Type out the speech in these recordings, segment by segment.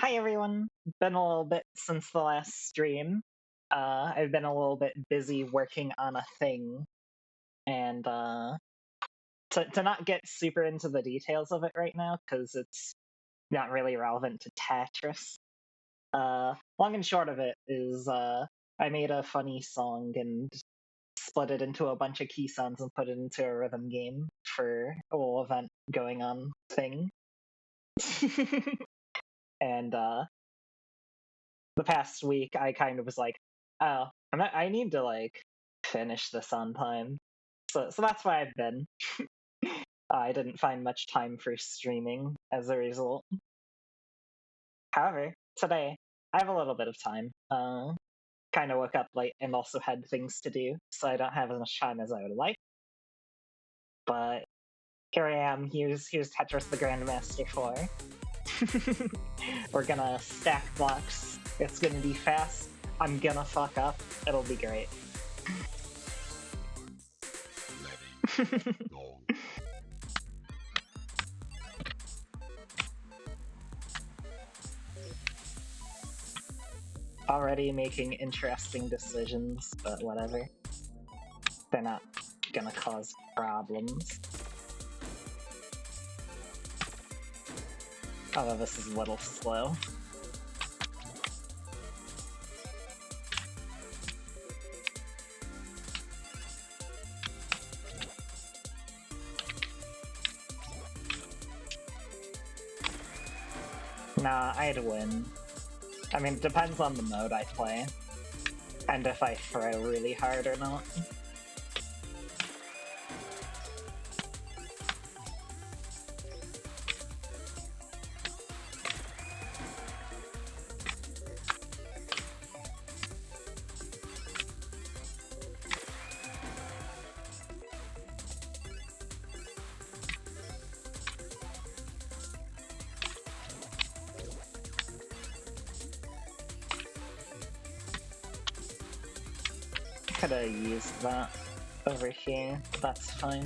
Hi everyone. Been a little bit since the last stream. I've been a little bit busy working on a thing, and to not get super into the details of it right now because it's not really relevant to Tetris. Long and short of it is, I made a funny song and split it into a bunch of key sounds and put it into a rhythm game for a little event going on thing. And the past week I kind of was like, oh, I need to like finish this on time. So that's why I've been. I didn't find much time for streaming as a result. However, today I have a little bit of time. Kind of woke up late and also had things to do, so I don't have as much time as I would like. But here I am. Here's Tetris the Grandmaster 4. We're gonna stack blocks. It's gonna be fast. I'm gonna fuck up. It'll be great. Already making interesting decisions, but whatever. They're not gonna cause problems. Although this is a little slow. Nah, I'd win. I mean, it depends on the mode I play, and if I throw really hard or not. Could've used that over here, that's fine.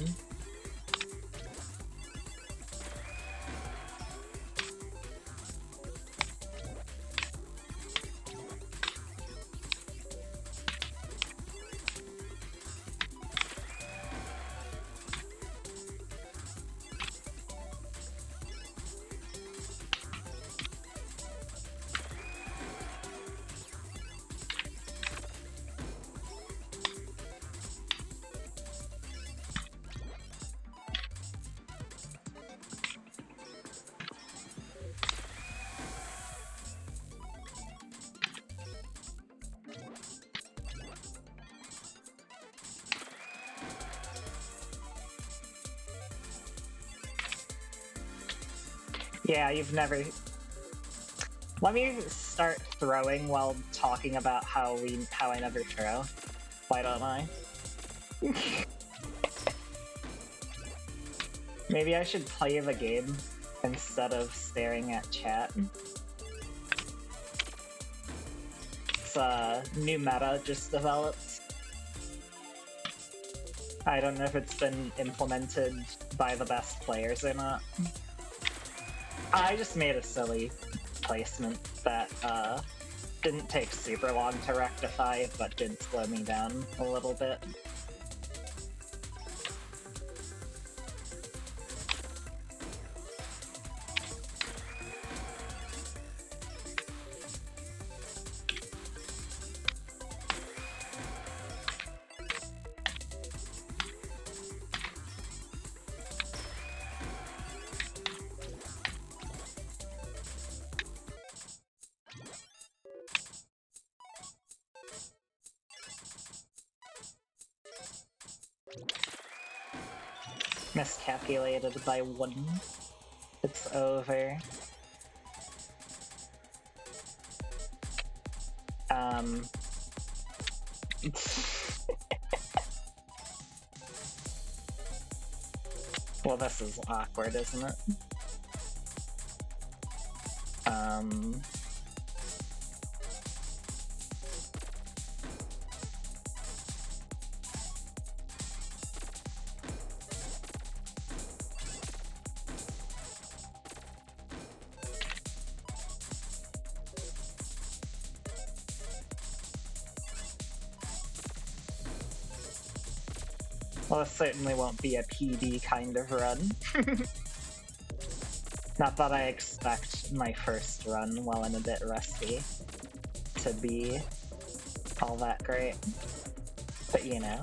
Yeah, you've never... Let me start throwing while talking about how I never throw. Why don't I? Maybe I should play the game instead of staring at chat. It's a new meta just developed. I don't know if it's been implemented by the best players or not. I just made a silly placement that didn't take super long to rectify, but did slow me down a little bit. Miscalculated by 1. It's over. Well, this is awkward, isn't it? Well, it certainly won't be a PB kind of run. Not that I expect my first run, while I'm a bit rusty, to be all that great. But you know.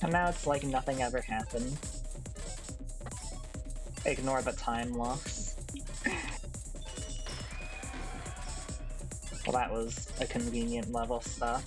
And now it's like nothing ever happened. Ignore the time loss. Well, that was a convenient level stop.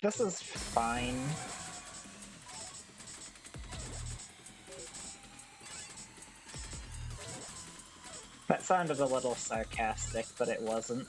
This is fine. That sounded a little sarcastic, but it wasn't.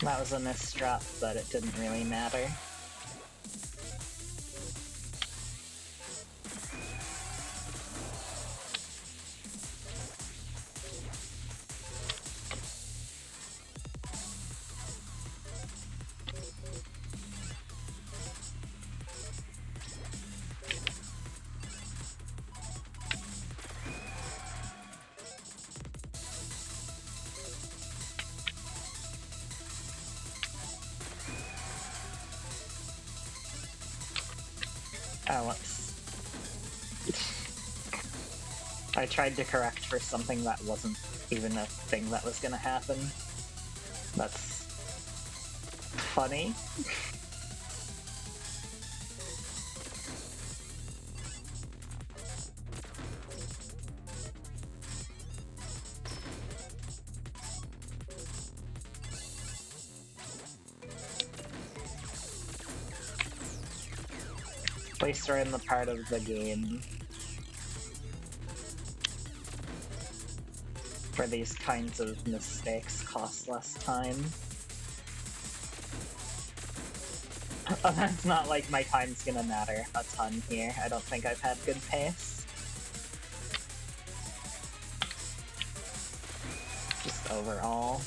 That was a misdrop, but it didn't really matter. Oh, whoops. I tried to correct for something that wasn't even a thing that was gonna happen. That's funny. At least we're in the part of the game where these kinds of mistakes cost less time. That's not like my time's gonna matter a ton here. I don't think I've had good pace. Just overall.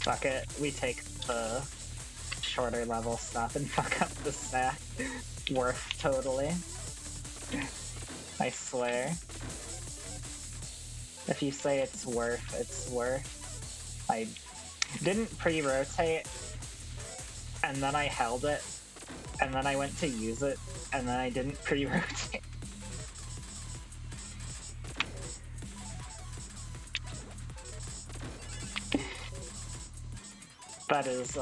Fuck it, we take the shorter level stuff and fuck up the stack. Worth totally. I swear. If you say it's worth, it's worth. I didn't pre-rotate, and then I held it, and then I went to use it, and then I didn't pre-rotate. That is,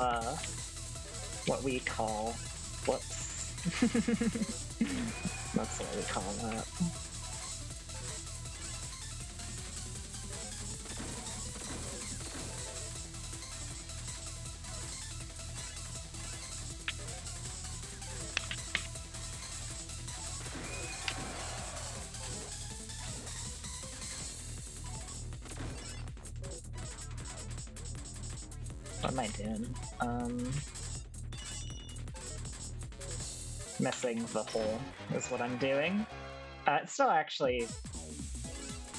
what we call... Whoops. That's what we call that. What am I doing? Missing the hole is what I'm doing. It still actually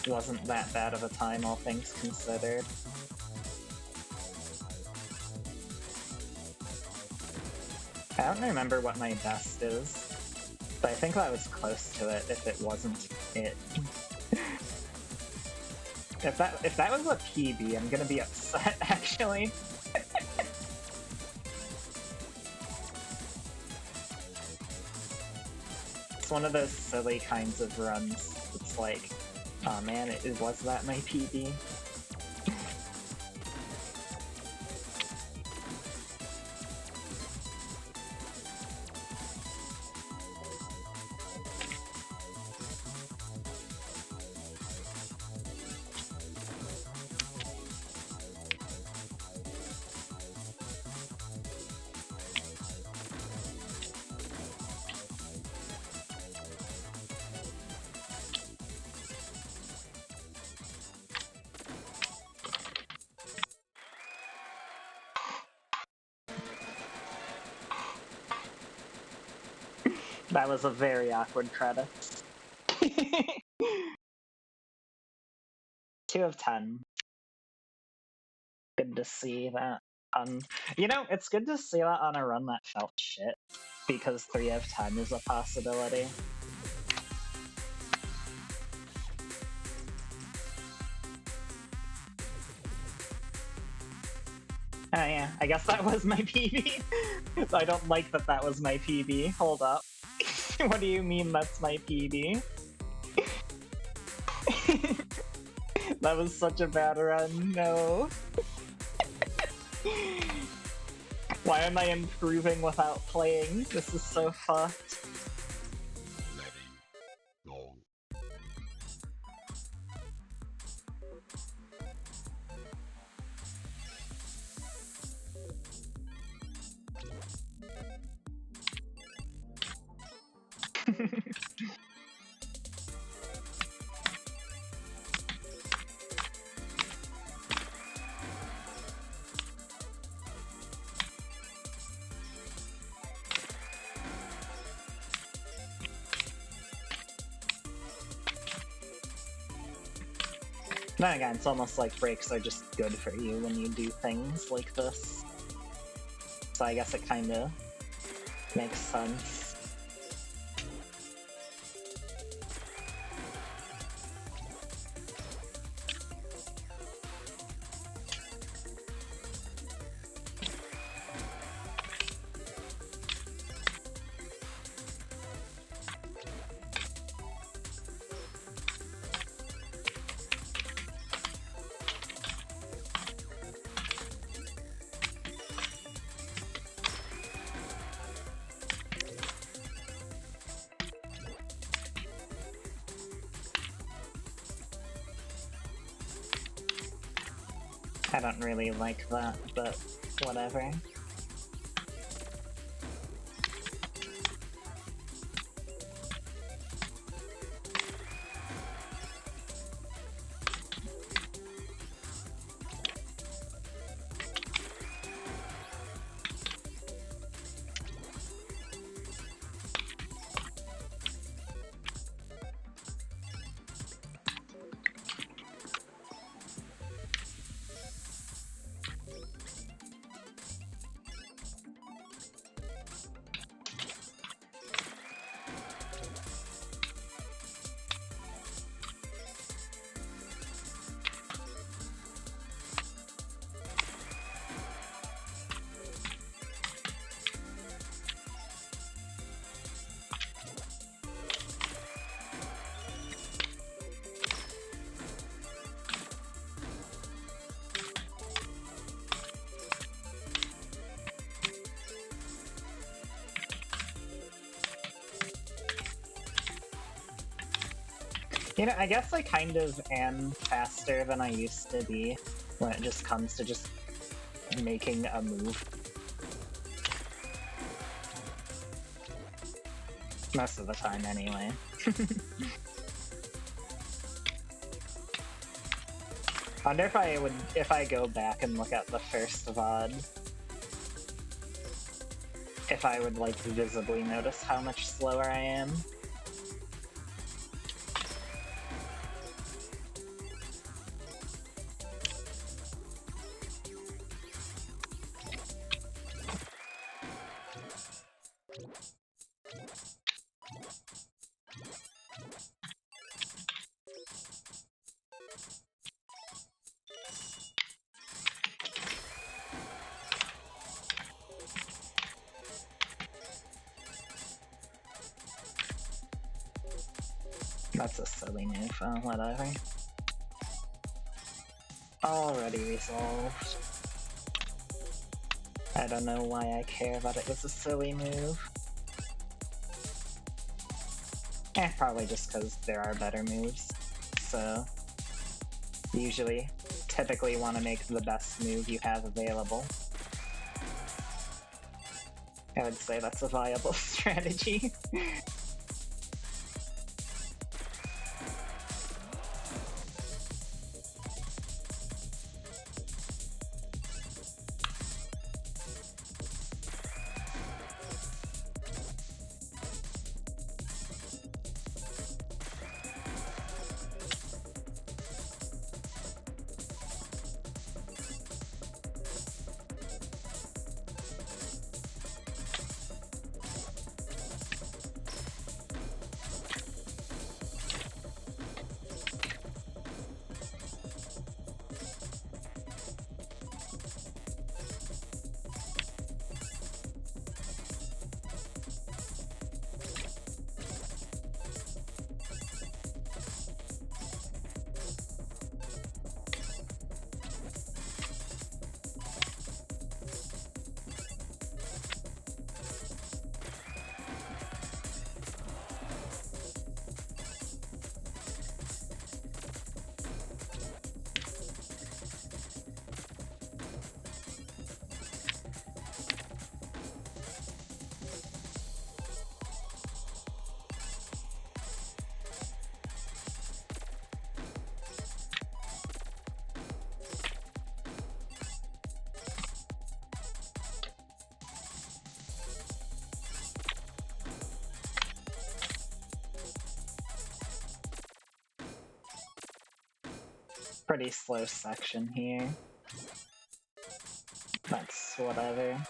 wasn't that bad of a time, all things considered. I don't remember what my best is, but I think that was close to it if it wasn't it. If that was a PB, I'm gonna be upset, actually. It's one of those silly kinds of runs. It's like, oh man, was that my PB? That was a very awkward credit. 2 of 10. Good to see that. You know, it's good to see that on a run that felt shit, because 3 of 10 is a possibility. Oh yeah, I guess that was my PB. I don't like that that was my PB. Hold up. What do you mean that's my PB? That was such a bad run, no. Why am I improving without playing? This is so fucked. Then again, it's almost like breaks are just good for you when you do things like this. So I guess it kinda makes sense. I don't really like that, but whatever. You know, I guess I kind of am faster than I used to be when it just comes to just making a move. Most of the time, anyway. I wonder if I go back and look at the first VOD, if I would, like, visibly notice how much slower I am. That's a silly move, whatever. Already resolved. I don't know why I care, but it was a silly move. Probably just because there are better moves. So, typically want to make the best move you have available. I would say that's a viable strategy. Pretty slow section here. That's whatever.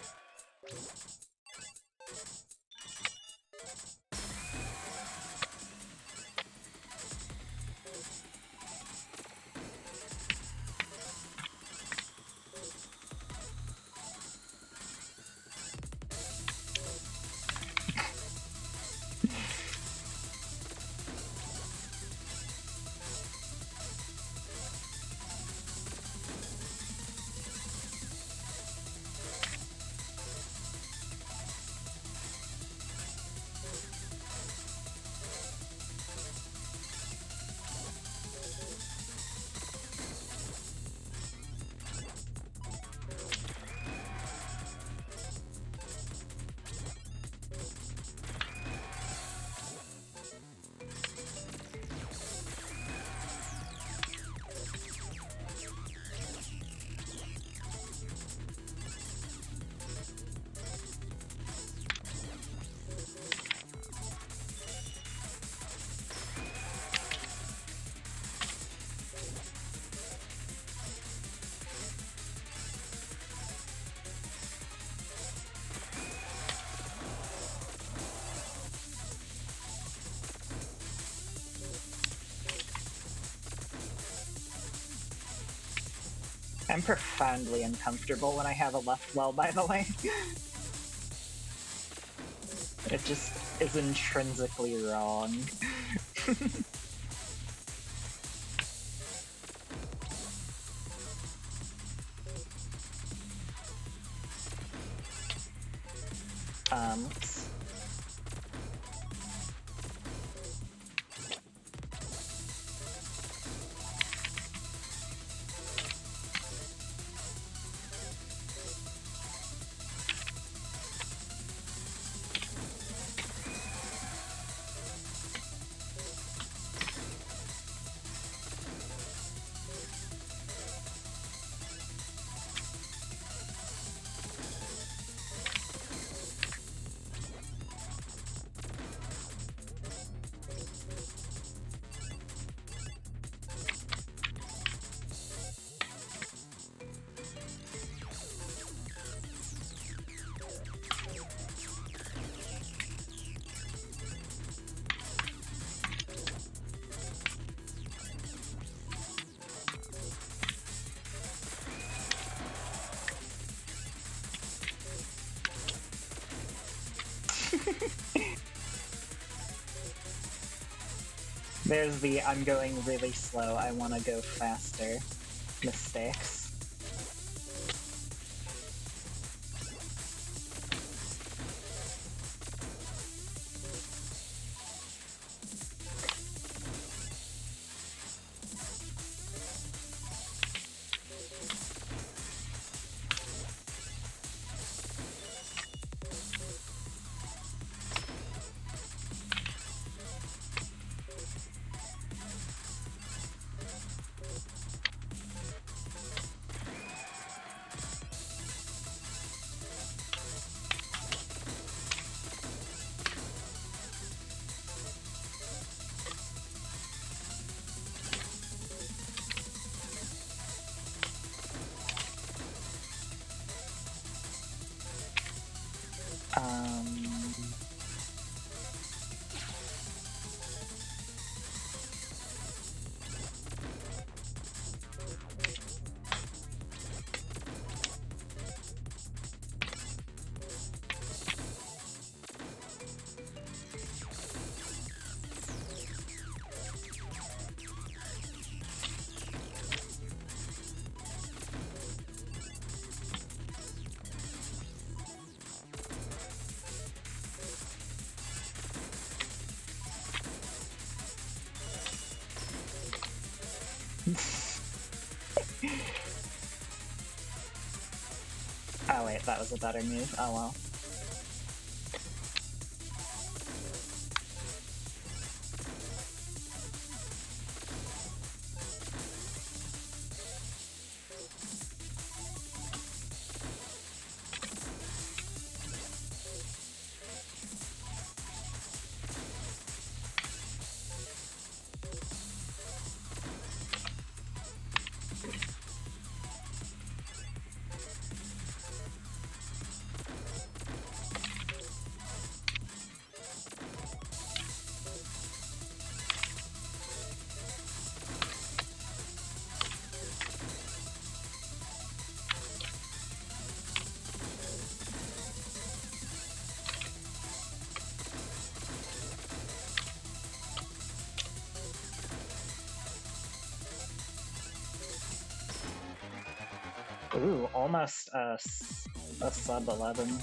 I'm profoundly uncomfortable when I have a left well, by the way. It just is intrinsically wrong. There's the I'm going really slow, I want to go faster mistakes. Oh wait, that was a better move. Oh well. Ooh, almost a sub 11.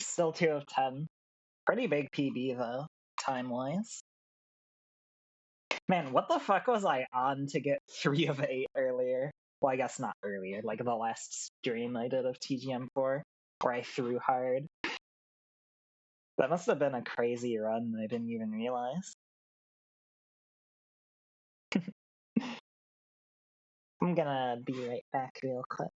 Still 2 of 10. Pretty big PB though, time-wise. Man, what the fuck was I on to get 3 of 8 earlier? Well, I guess not earlier, like the last stream I did of TGM4, where I threw hard. That must have been a crazy run, I didn't even realize. I'm gonna be right back real quick.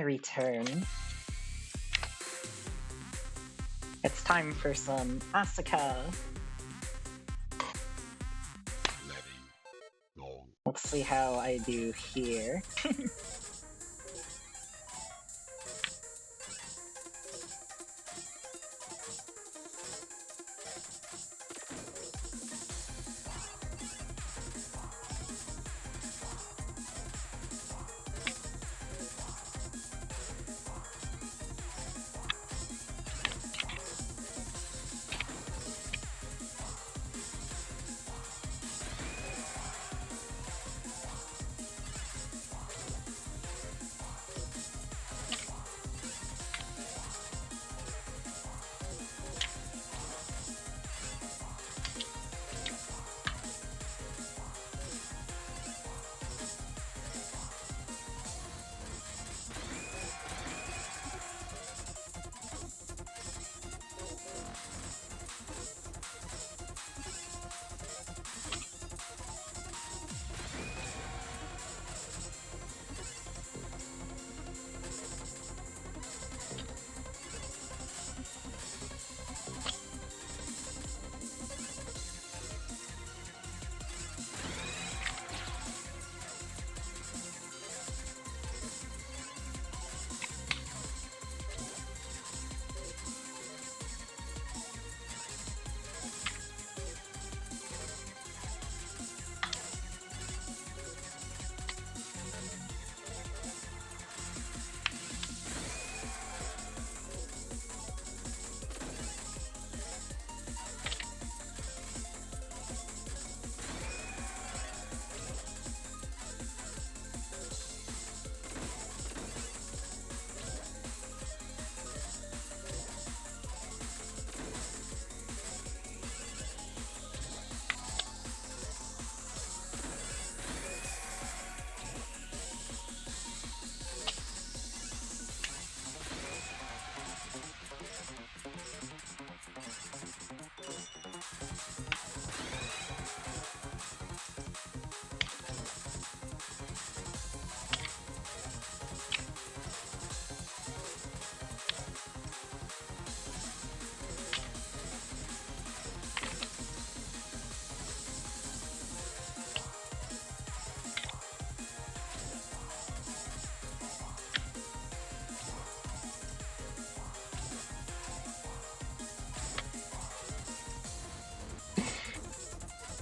I return. It's time for some Asuka. Let's see how I do here.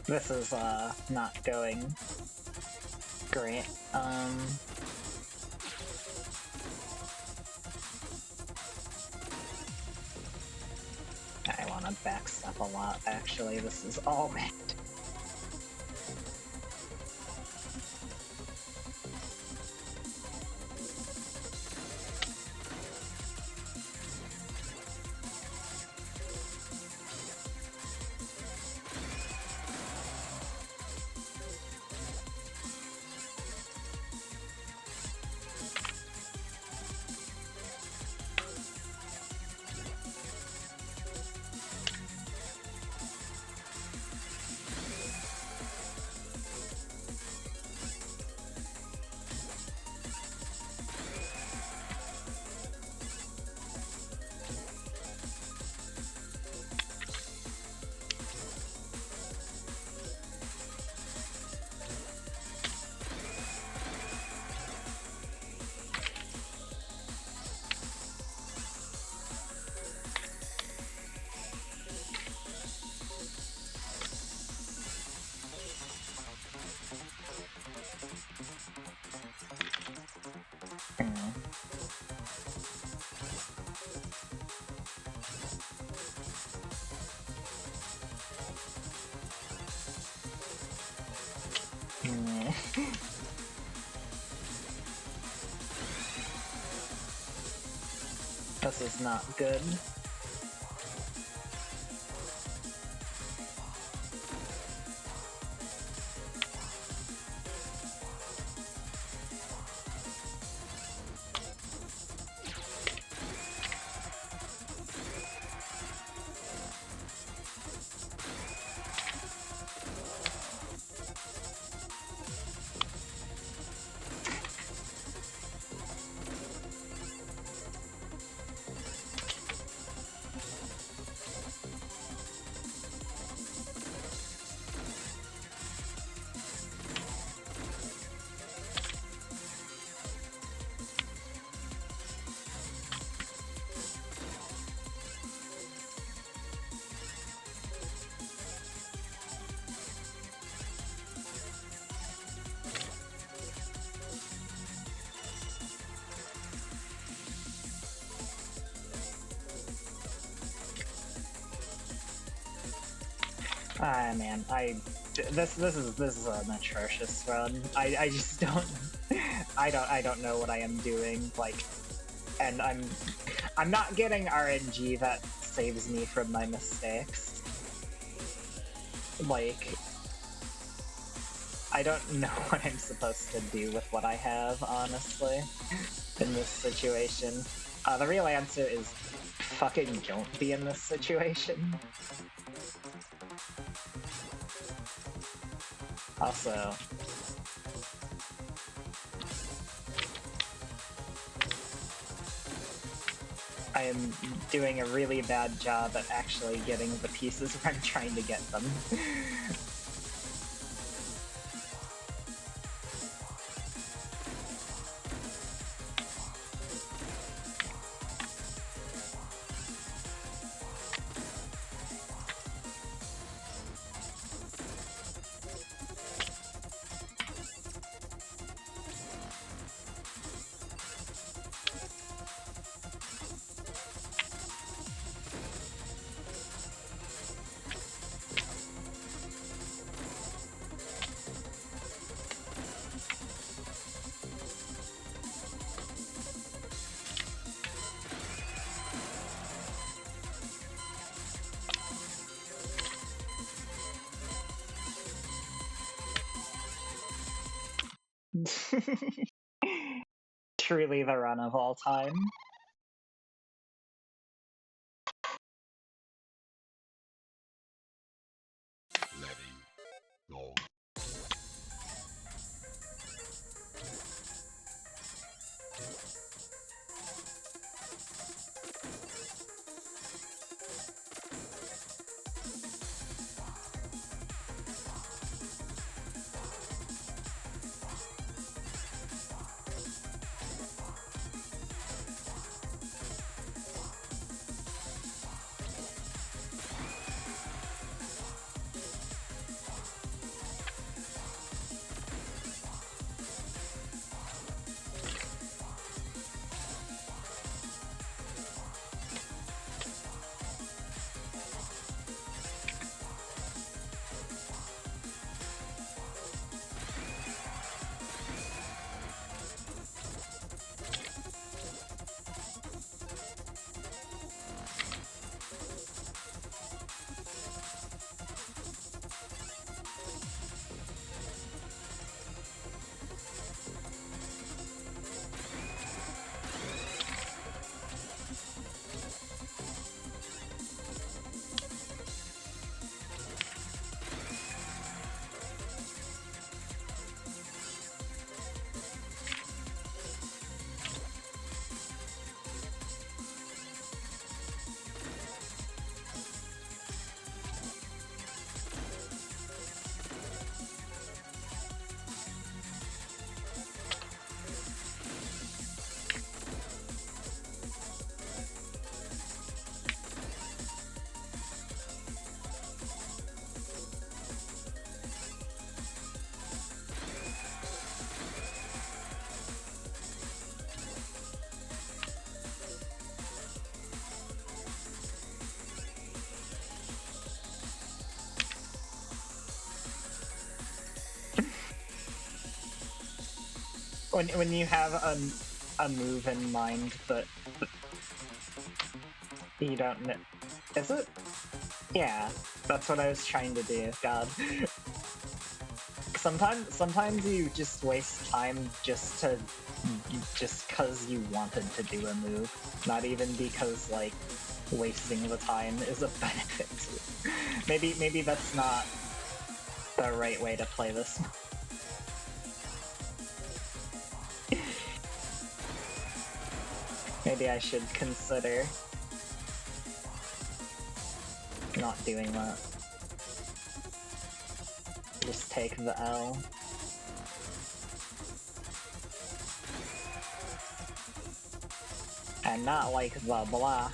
This is not going great. I want to backstep a lot, actually. This is all bad. This is not good. Ah man, this is an atrocious run. I just don't I don't know what I am doing, like, and I'm not getting RNG that saves me from my mistakes. Like, I don't know what I'm supposed to do with what I have, honestly, in this situation. The real answer is fucking don't be in this situation. Also, I am doing a really bad job at actually getting the pieces where I'm trying to get them. Truly the run of all time. Letting go. When you have a move in mind, but you don't know. Is it? Yeah, that's what I was trying to do. God. Sometimes you just waste time just cause you wanted to do a move, not even because like wasting the time is a benefit to you. Maybe that's not the right way to play this. Maybe I should consider not doing that. Just take the L. And not like the block.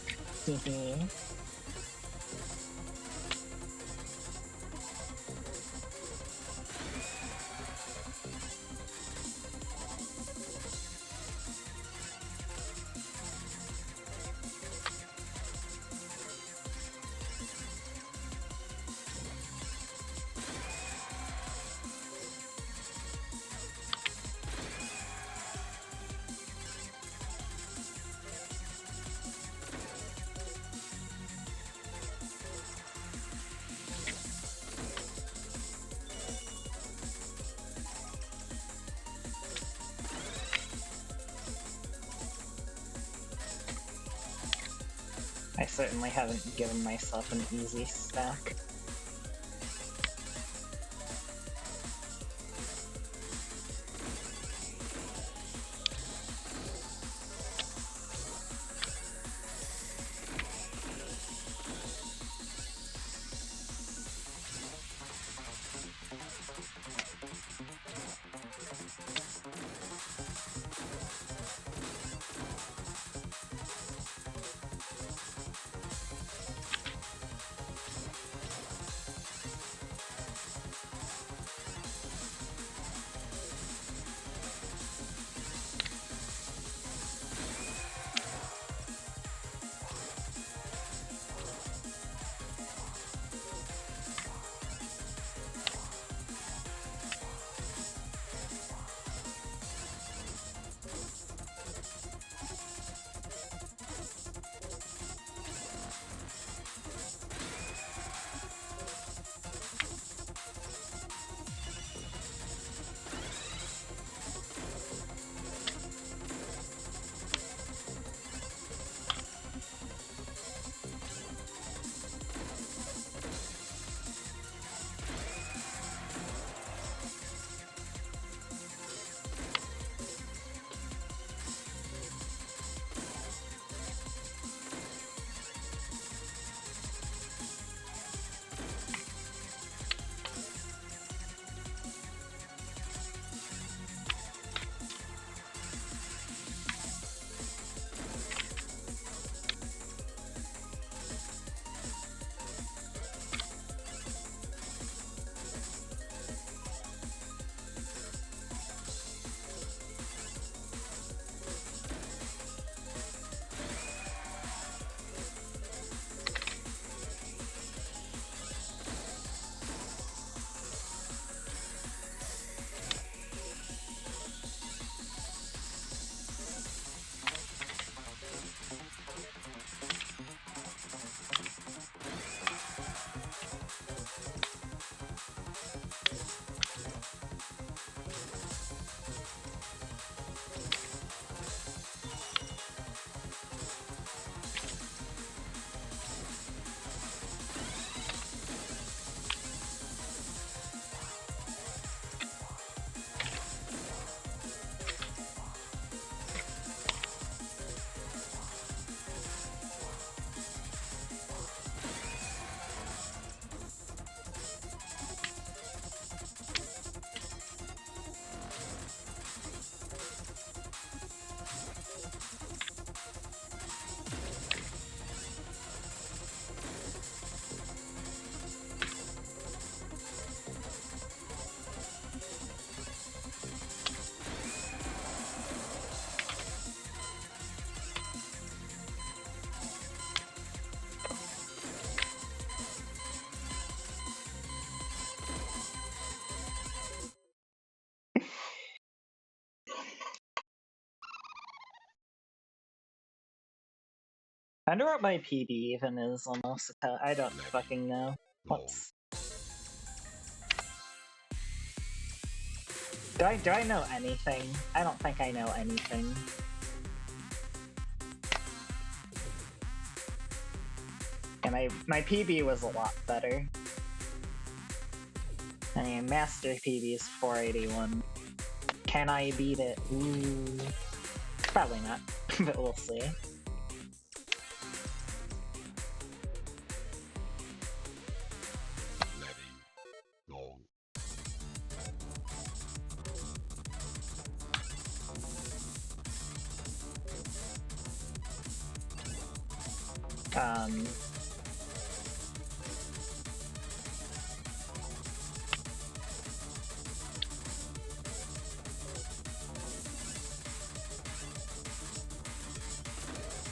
certainly haven't given myself an easy stack. I wonder what my PB even is on Osaka. I don't fucking know. What's... Do I know anything? I don't think I know anything. Yeah, my PB was a lot better. I mean, Master PB is 481. Can I beat it? Ooh. Probably not, but we'll see.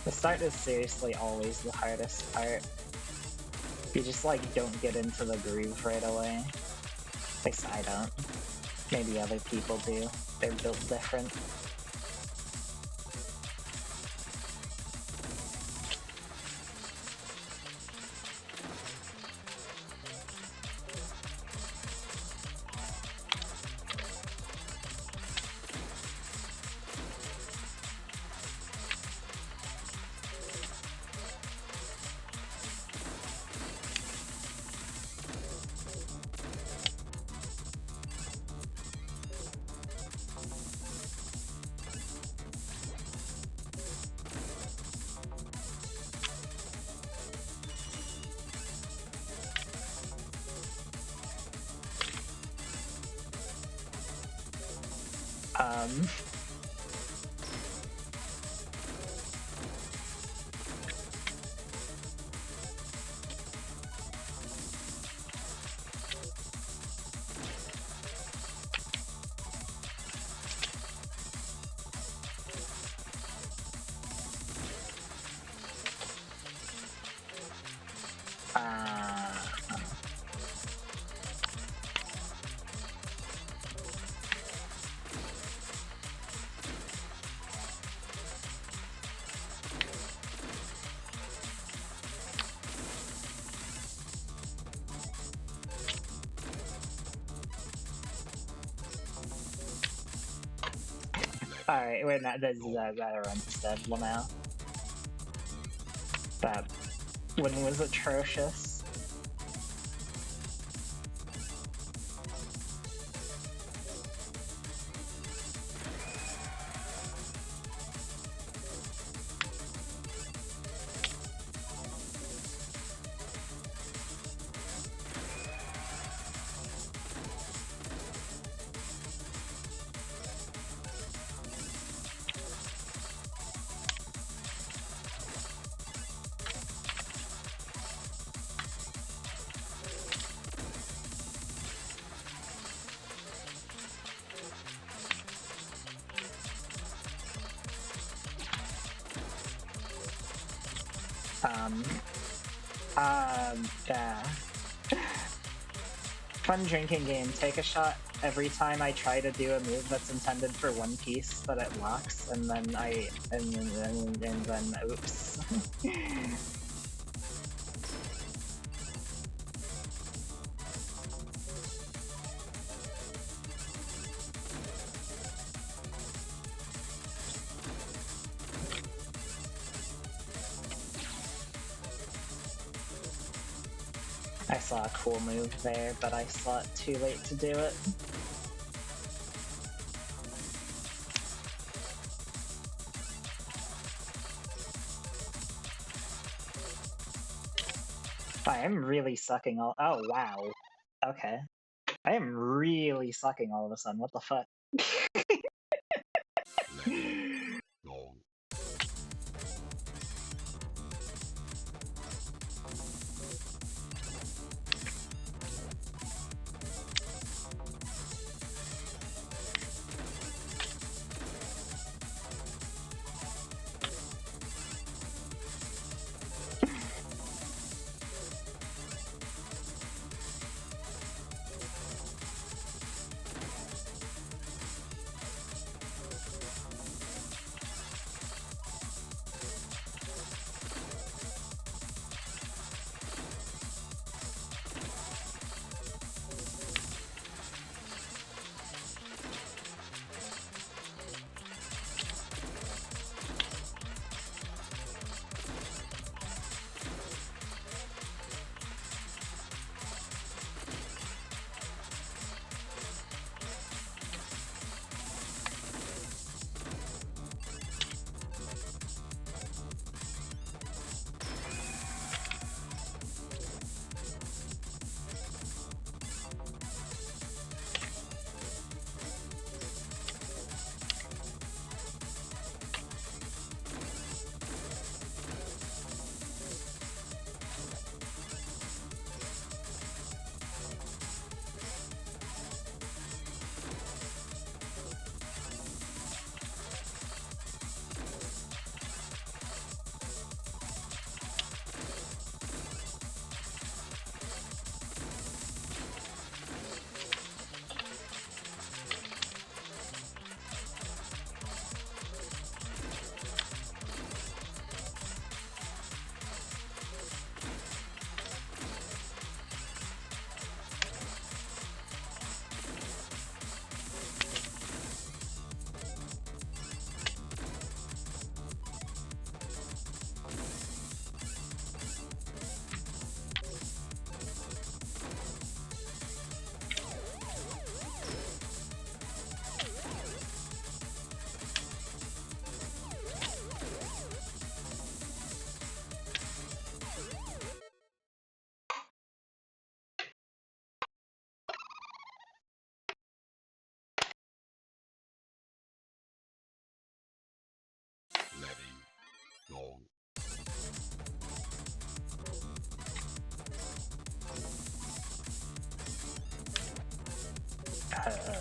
The start is seriously always the hardest part. You just like don't get into the groove right away. At least I don't. Maybe other people do. They're built different. Um, Alright, wait, no, this is a better run instead, lmao. That one was atrocious. Yeah. Fun drinking game. Take a shot every time I try to do a move that's intended for one piece, but it locks, and then and then oops. I saw a cool move there, but I saw it too late to do it. I am really sucking all- oh wow. Okay. I am really sucking all of a sudden, what the fuck? letting go. Uh,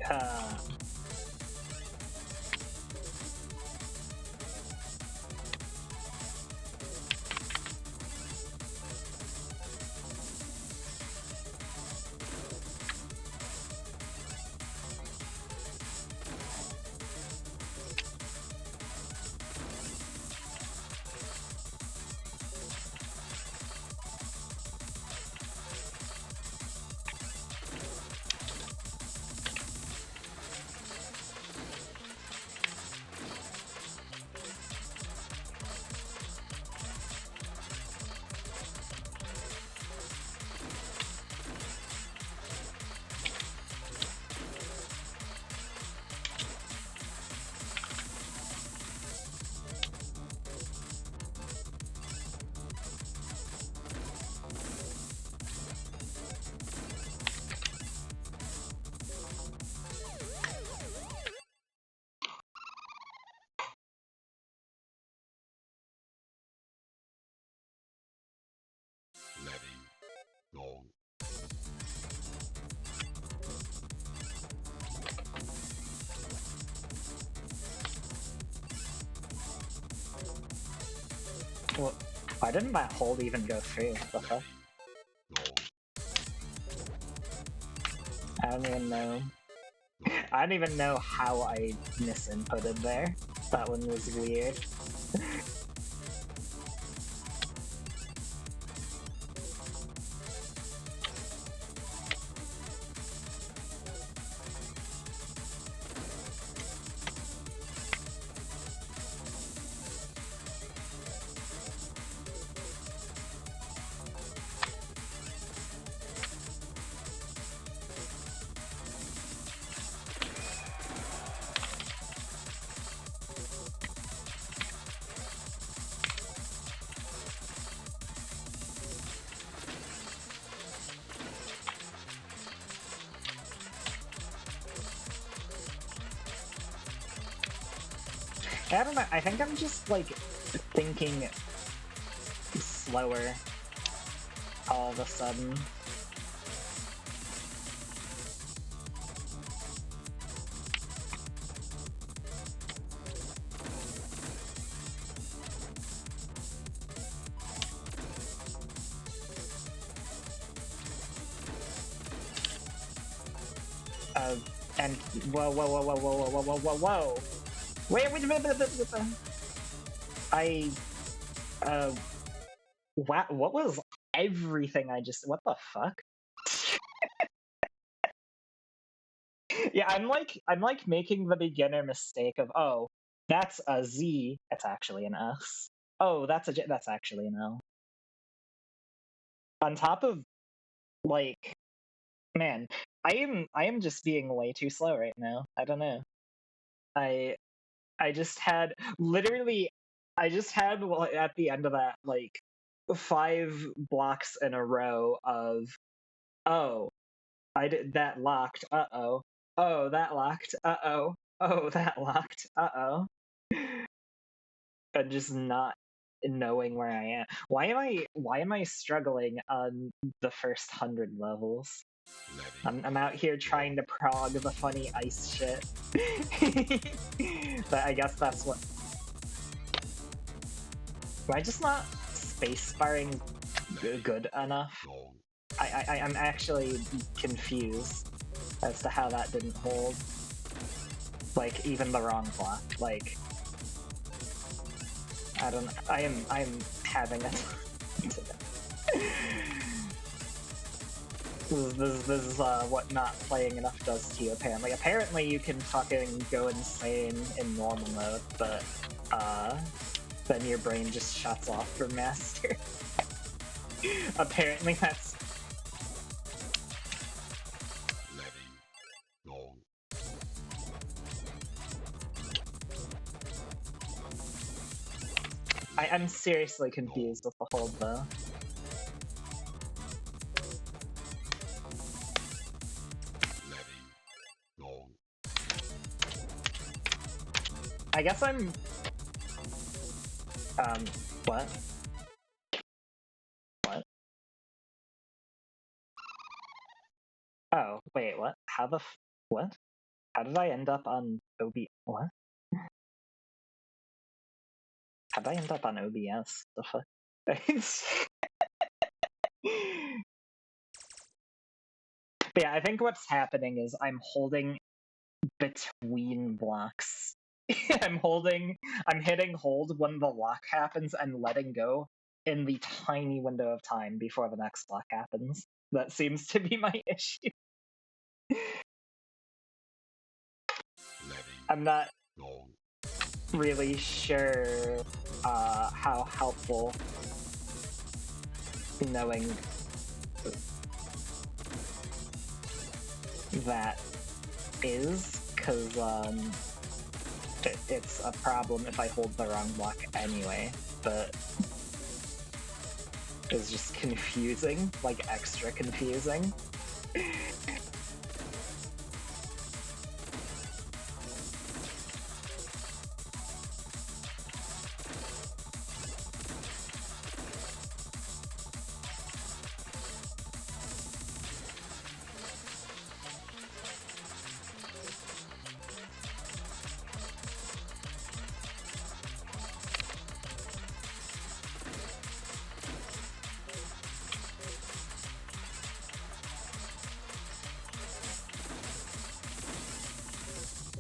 uh, letting go. what? Why didn't that hold even go through? What the fuck? No. I don't even know. I don't even know how I misinputted there. That one was weird. I don't know, I think I'm just, like, thinking slower all of a sudden. And whoa, whoa, whoa, whoa, whoa, whoa, whoa, whoa, whoa! Wait, what was everything I just? What the fuck? Yeah, I'm like making the beginner mistake of, oh, that's a Z, it's actually an S. Oh, that's a J, that's actually an L. On top of, like, man, I am just being way too slow right now. I don't know. I I just had literally I just had at the end of that, like, 5 blocks in a row of, oh, I did that locked, uh-oh. Oh, that locked, uh-oh. Oh, that locked, uh-oh. And just not knowing where I am. Why am I struggling on the first 100 levels? I'm out here trying to prog the funny ice shit. But I guess that's what. Am I just not spacebarring good enough? I'm actually confused as to how that didn't hold. Like, even the wrong block. Like, I don't. I'm having a time today. This is what not playing enough does to you, apparently. Apparently you can fucking go insane in normal mode, but then your brain just shuts off for Master. Apparently that's... I'm seriously confused with the hold, though. I guess I'm... what? What? Oh, wait, what? How the what? How did I end up on what? How did I end up on OBS? The fuck? But yeah, I think what's happening is I'm holding between blocks. I'm hitting hold when the lock happens and letting go in the tiny window of time before the next block happens. That seems to be my issue. I'm not really sure how helpful knowing that is, because it's a problem if I hold the wrong block anyway, but it's just confusing, like extra confusing.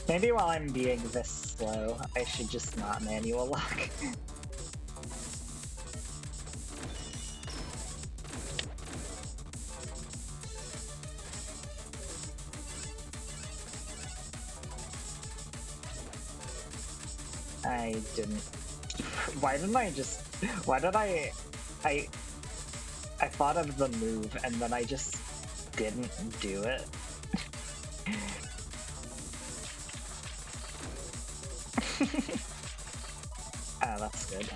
Maybe while I'm being this slow, I should just not manual lock. I didn't... Why did I thought of the move and then I just didn't do it. Ah, that's good.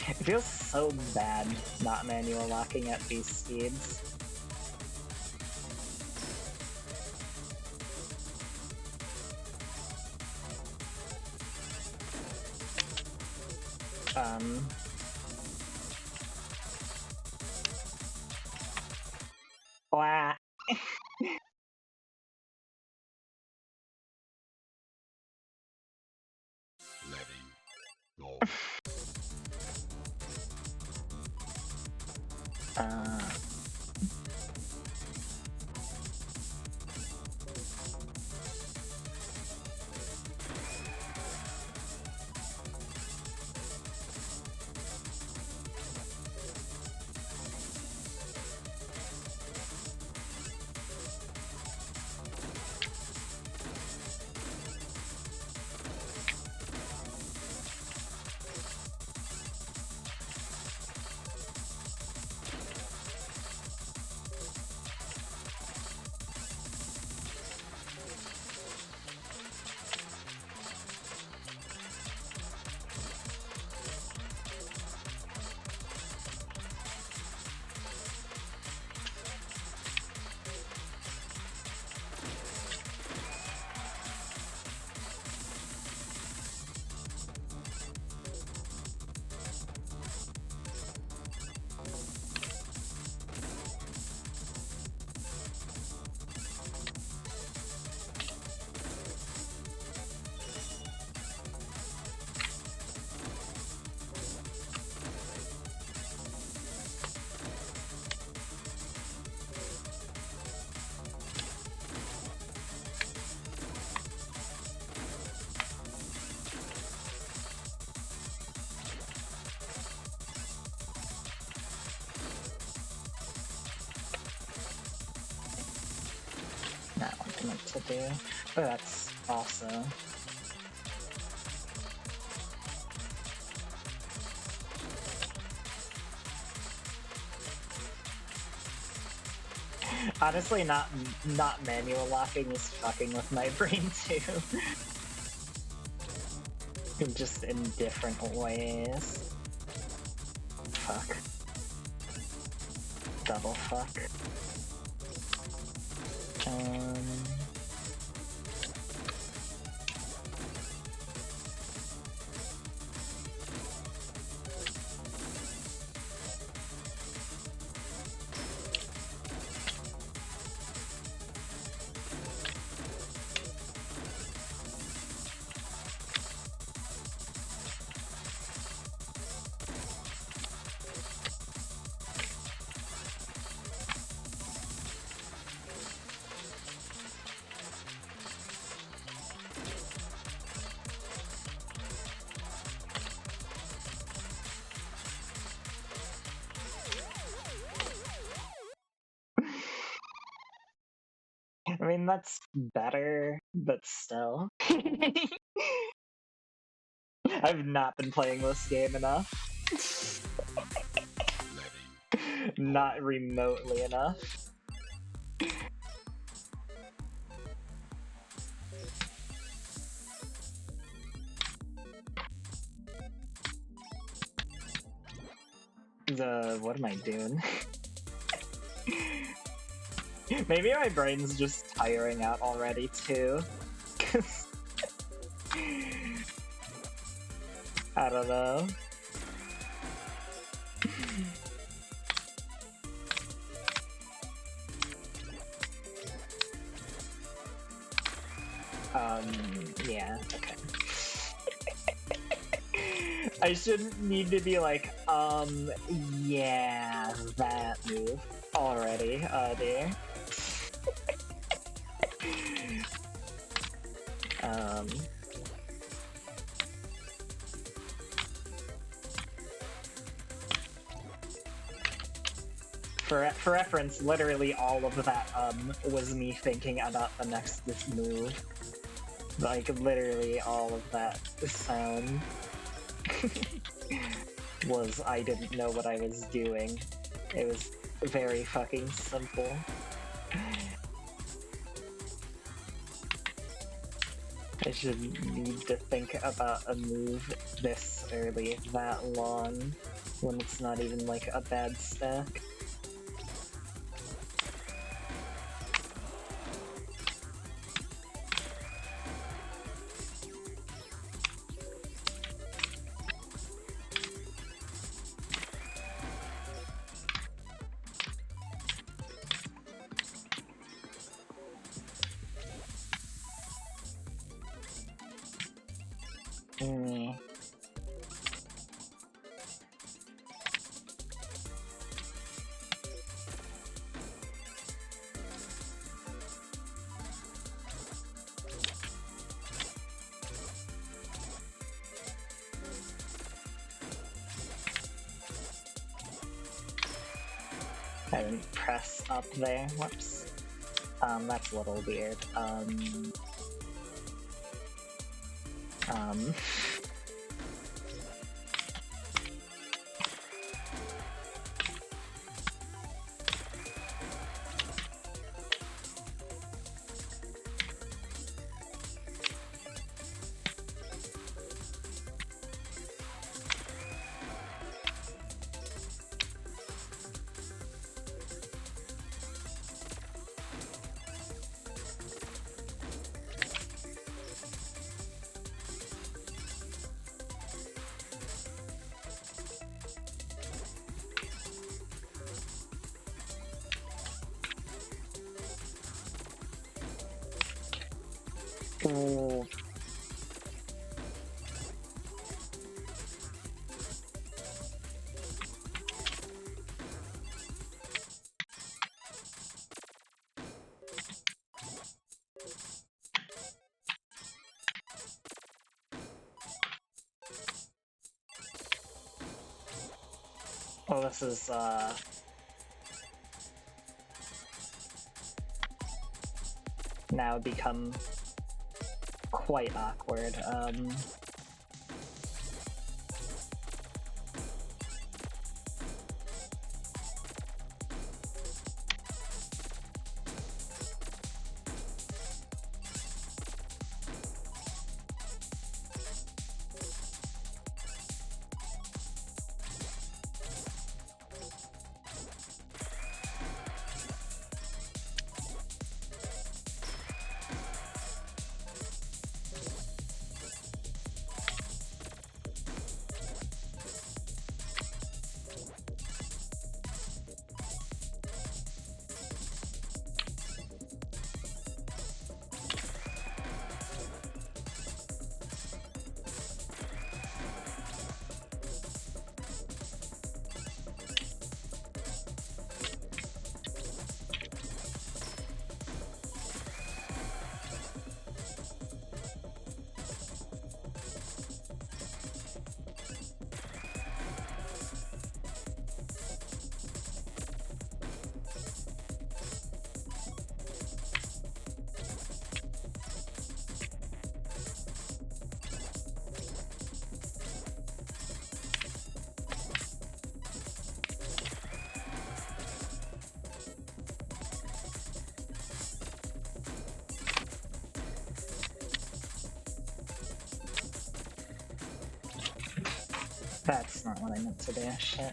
It feels so bad not manual locking at these speeds. Wah. meant to do. Oh, that's awesome. Honestly, not manual locking is fucking with my brain too. Just in different ways. Fuck. Double fuck. I mean, that's better, but still. I've not been playing this game enough. Not remotely enough. What am I doing? Maybe my brain's just tiring out already too. I don't know. Yeah, okay. I shouldn't need to be like, yeah, that move already, dear. For reference, literally all of that, was me thinking about the next move. Like, literally all of that sound was I didn't know what I was doing. It was very fucking simple. I shouldn't need to think about a move this early that long when it's not even like a bad stack. I didn't press up there. Whoops. That's a little weird. Ooh. Well, this is, now become quite awkward. That's not what I meant to do, shit.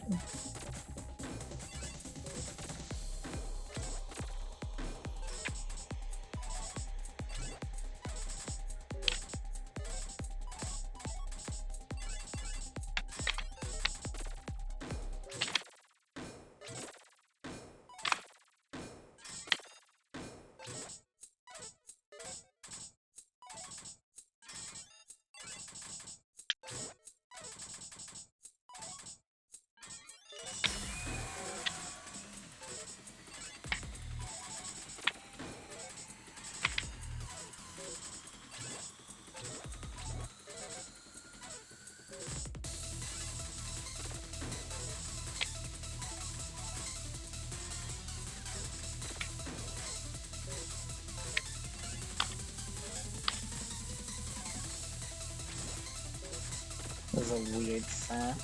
This is a weird sack.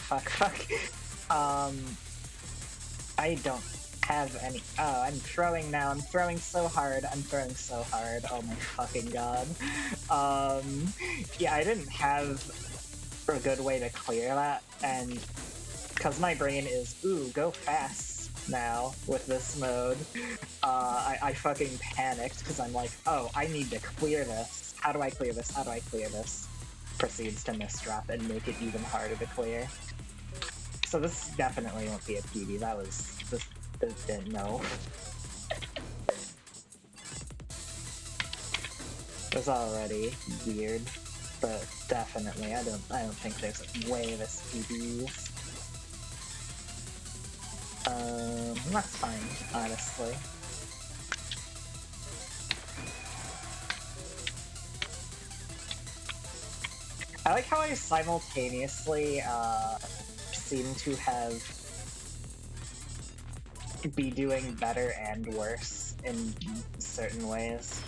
Fuck. I don't have any. Oh, I'm throwing now. I'm throwing so hard. Oh my fucking god. Yeah, I didn't have a good way to clear that, and because my brain is, ooh, go fast now with this mode, I fucking panicked because I'm like, oh, I need to clear this. How do I clear this? Proceeds to misdrop and make it even harder to clear. So this definitely won't be a PB. This didn't know. It was already weird, but definitely I don't think there's a way this PBs. That's fine, honestly. I like how I simultaneously seem to be doing better and worse in certain ways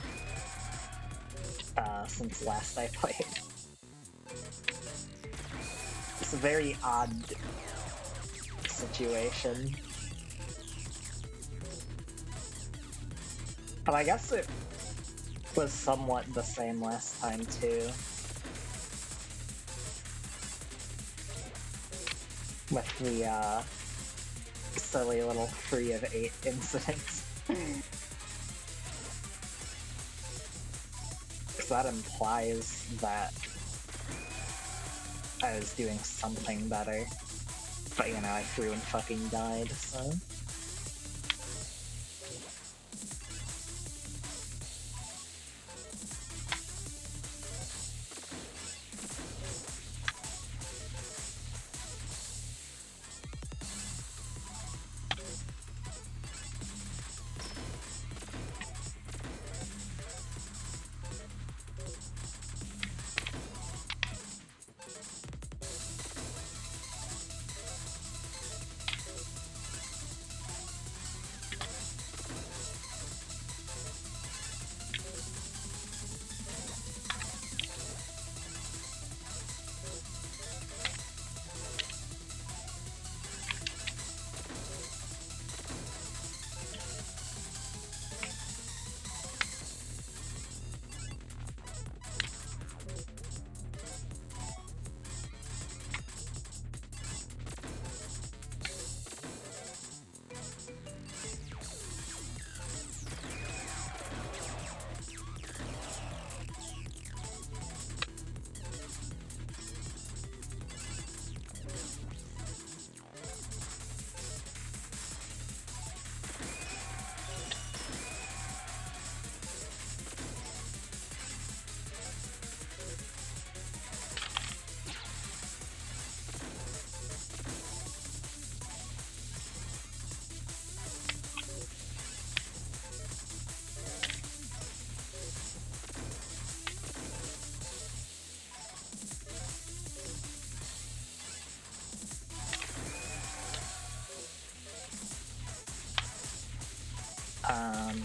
since last I played. It's a very odd situation. But I guess it was somewhat the same last time too. With the silly little 3 of 8 incidents. because that implies that I was doing something better. But, you know, I threw and fucking died, so... Um...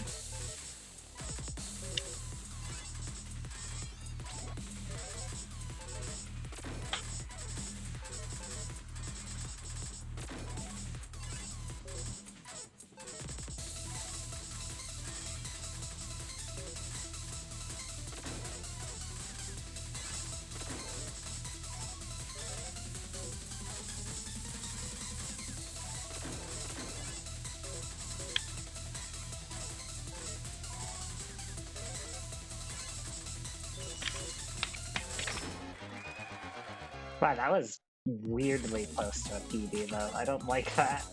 Wow, that was weirdly close to a PB, though. I don't like that.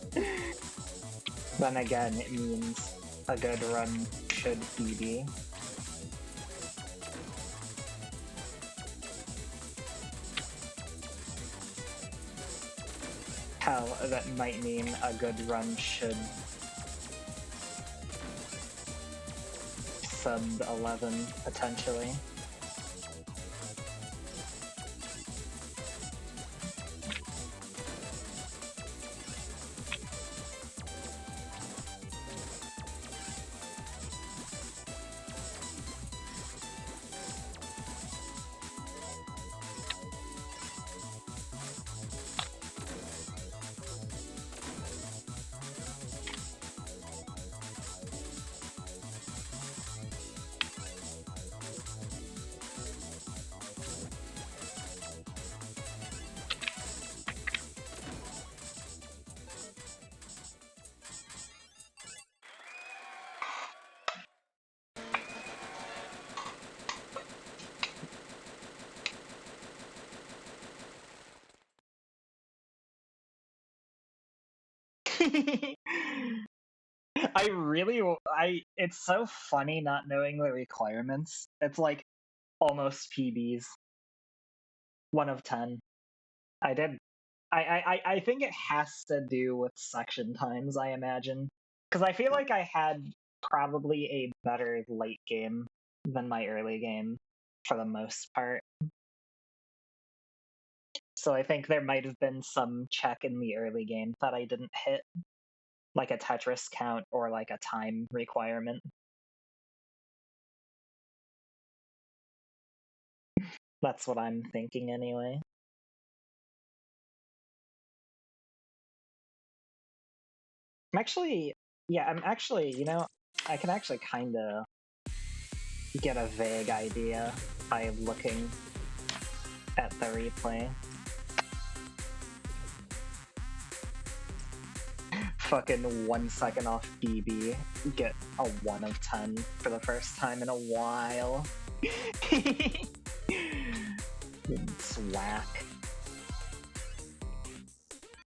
Then again, it means a good run should PB. Hell, that might mean a good run should sub 11, potentially. It's so funny not knowing the requirements. It's like almost PBs. 1 of 10. I think it has to do with section times, I imagine. Because I feel like I had probably a better late game than my early game, for the most part. So I think there might have been some check in the early game that I didn't hit, like a Tetris count or like a time requirement. That's what I'm thinking anyway. I'm actually, I can actually kind of get a vague idea by looking at the replay. Fucking 1 second off BB, get a 1 of 10 for the first time in a while. It's whack.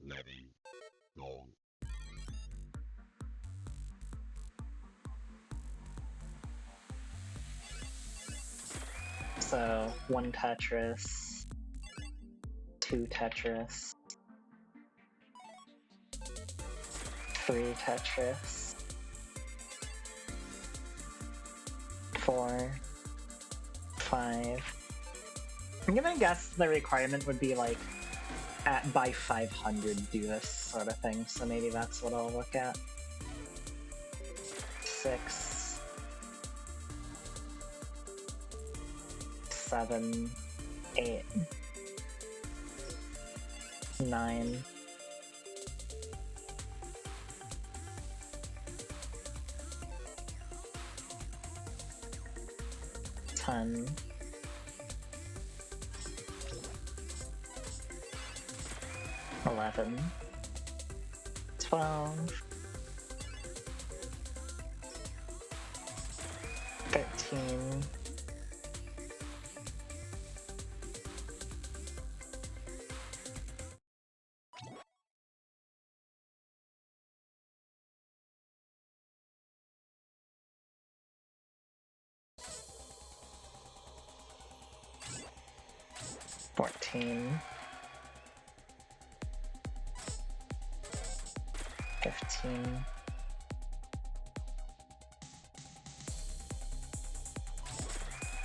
letting go, So 1 Tetris, 2 Tetris, 3 Tetris, 4, 5. I'm gonna guess the requirement would be like by 500 do this sort of thing, so maybe that's what I'll look at. 6, 7, 8, 9, 10, 11, 12, 13, 14, 15,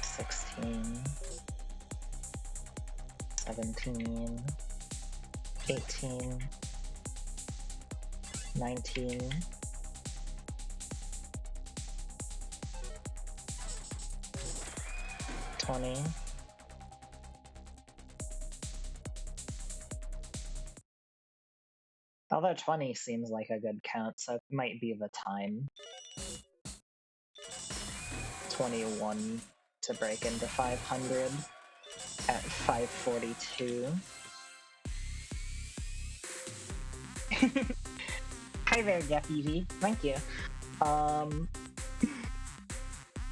16, 17, 18, 19, 20, although 20 seems like a good count, so it might be the time. 21 to break into 500 at 542. Hi there, GetEV. Thank you.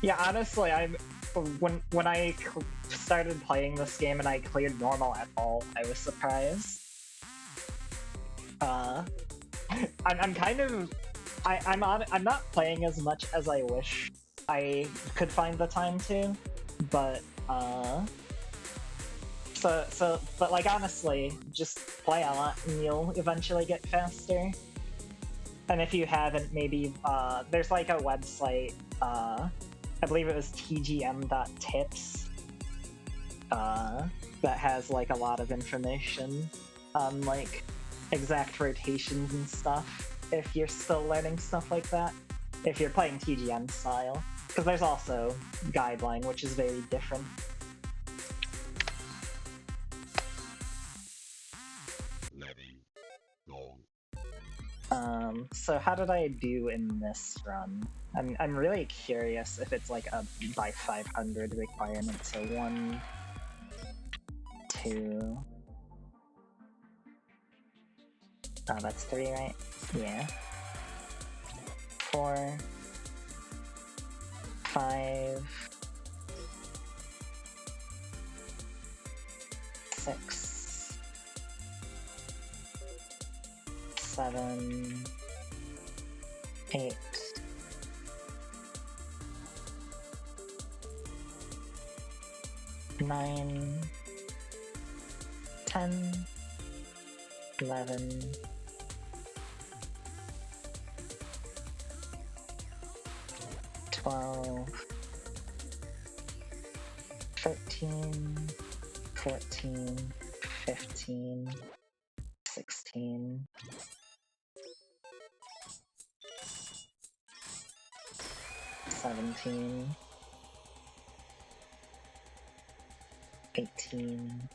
Yeah, honestly, when I started playing this game and I cleared normal at all, I was surprised. I'm kind of I'm not playing as much as I wish I could find the time to, but but like honestly, just play a lot and you'll eventually get faster. And if you haven't, maybe there's like a website, I believe it was tgm.tips, that has like a lot of information on like exact rotations and stuff if you're still learning stuff like that, if you're playing TGM style, because there's also Guideline, which is very different. letting go, So how did I do in this run? I'm really curious if it's like a by 500 requirement, so 1, 2, oh, that's 3, right? Yeah. 4, 5, 6, 7, 8, 9, 10, 11, 12, 13, 14, 15, 16, 17, 18,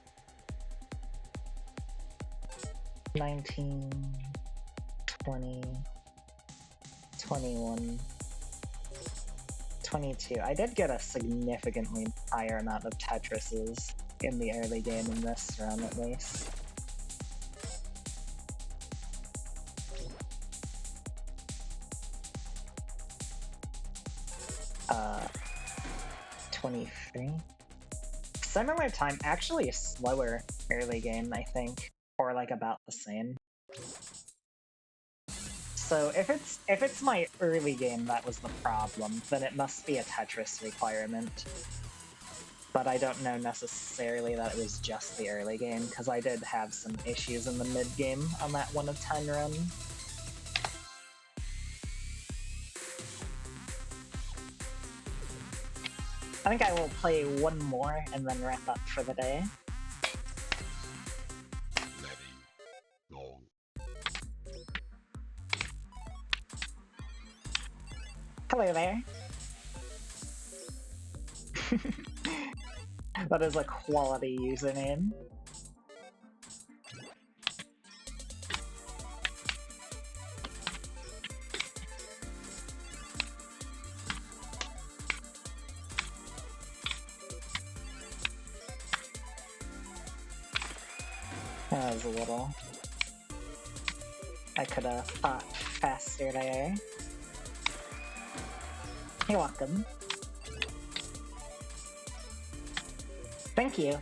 19, 20, 21, 22. I did get a significantly higher amount of Tetrises in the early game in this run, at least. 23. Similar time, actually slower early game, I think, or like about the same. So if it's my early game that was the problem, then it must be a Tetris requirement. But I don't know necessarily that it was just the early game, because I did have some issues in the mid-game on that 1 of 10 run. I think I will play one more and then wrap up for the day. Ready, go. Hello there. That is a quality username. That was a little... I could have thought faster there. You're welcome. Thank you.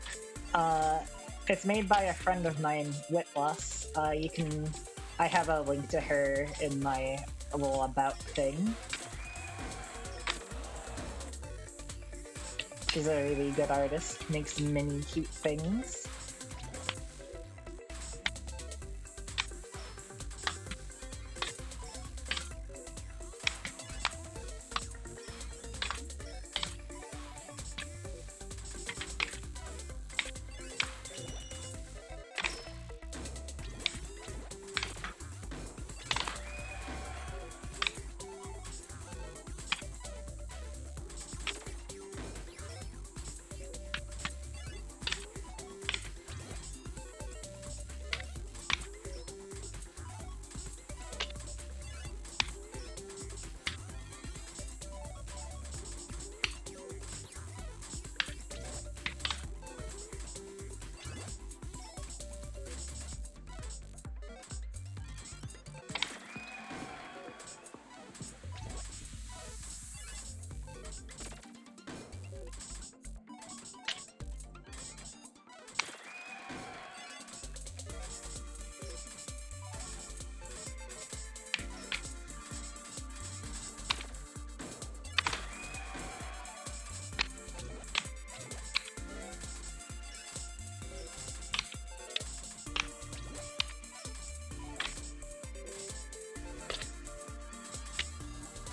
It's made by a friend of mine, Whitloss. I have a link to her in my little about thing. She's a really good artist, makes many cute things.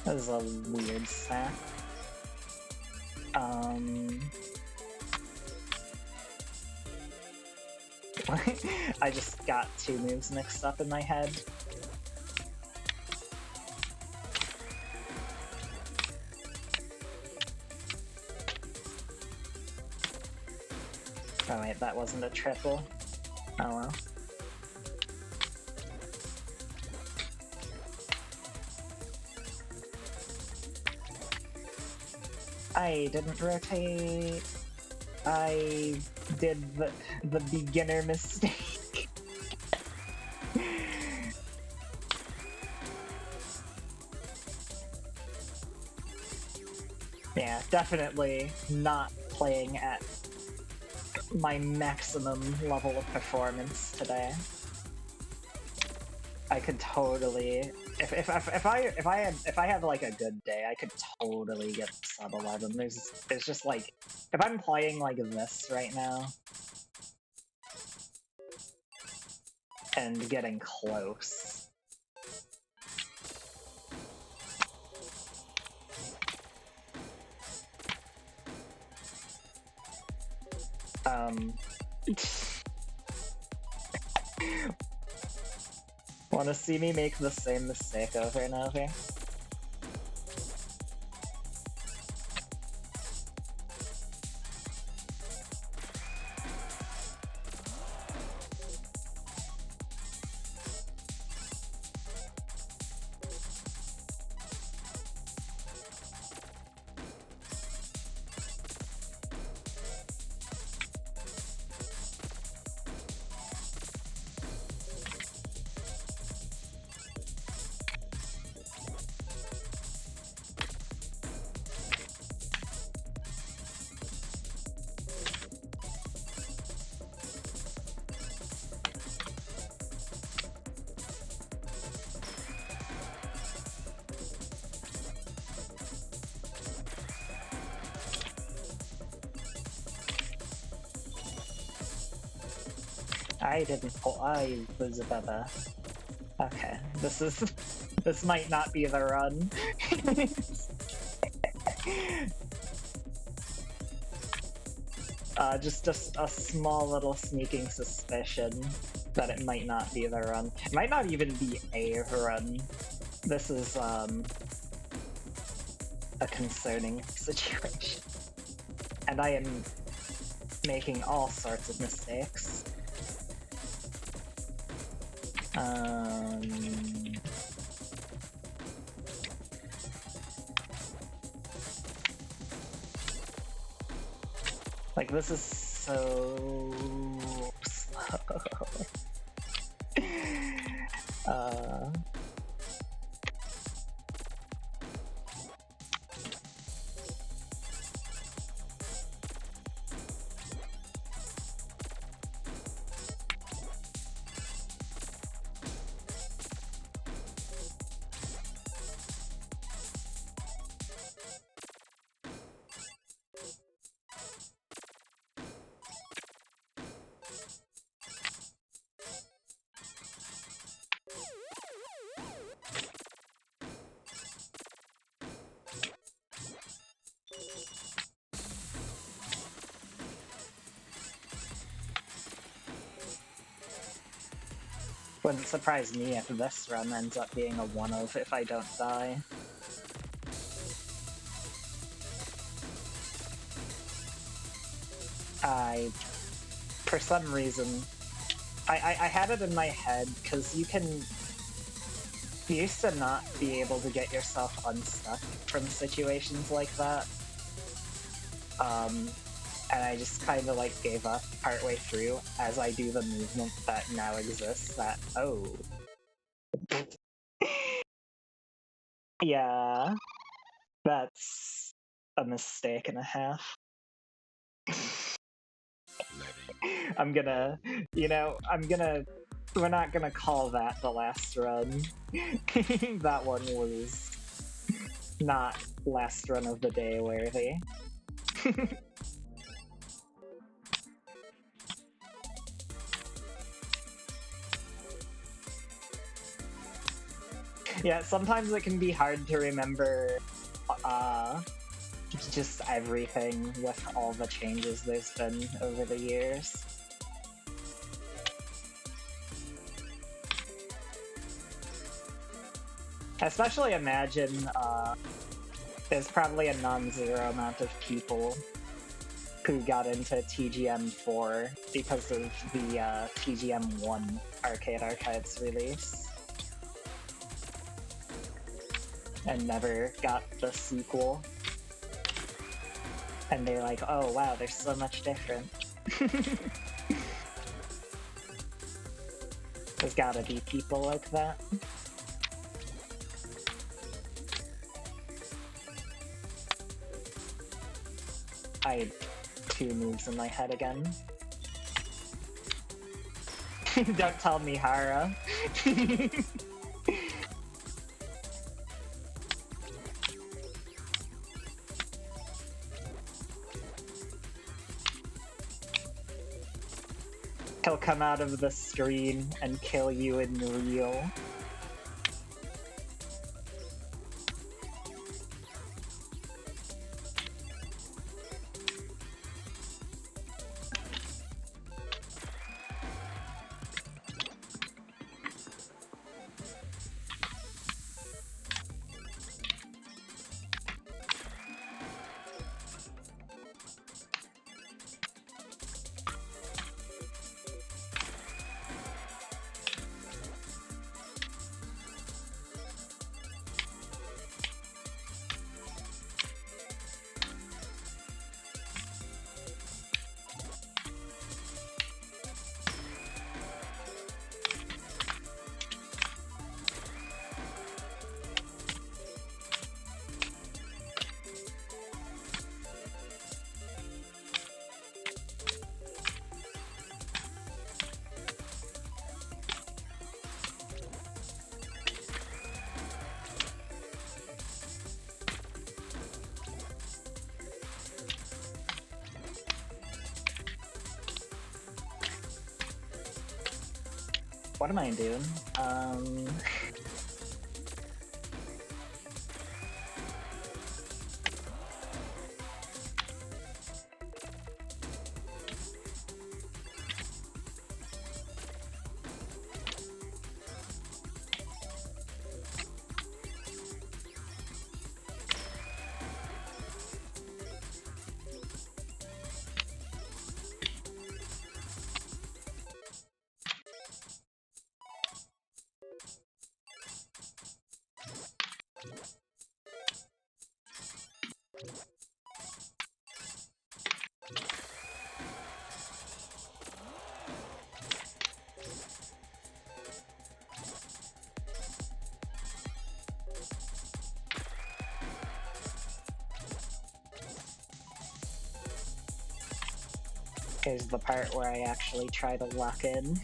That was a weird sack. I just got two moves mixed up in my head. Oh wait, that wasn't a triple. Oh well. I didn't rotate. I did the beginner mistake. Yeah, definitely not playing at my maximum level of performance today. I could totally, if I had like a good day, I could totally get sub 11. There's just like, if I'm playing like this right now and getting close. Wanna see me make the same mistake over and over? I didn't pull. I was about to. Okay, this might not be the run. Just a small little sneaking suspicion that it might not be the run. It might not even be a run. This is a concerning situation. And I am making all sorts of mistakes. Like, this is so slow. Wouldn't surprise me if this run ends up being a one-of if I don't die. For some reason, I had it in my head, because you used to not be able to get yourself unstuck from situations like that. And I just kind of like gave up partway through as I do the movement that now exists that, oh. Yeah, that's a mistake and a half. I'm gonna, we're not gonna call that the last run. That one was not last run of the day worthy. Yeah, sometimes it can be hard to remember just everything with all the changes there's been over the years. Especially imagine there's probably a non-zero amount of people who got into TGM4 because of the TGM1 Arcade Archives release. And never got the sequel. And they're like, oh wow, there's so much different. There's gotta be people like that. I had 2 moves in my head again. Don't tell me, Hara. He'll come out of the screen and kill you in real. What am I doing? Here's the part where I actually try to lock in.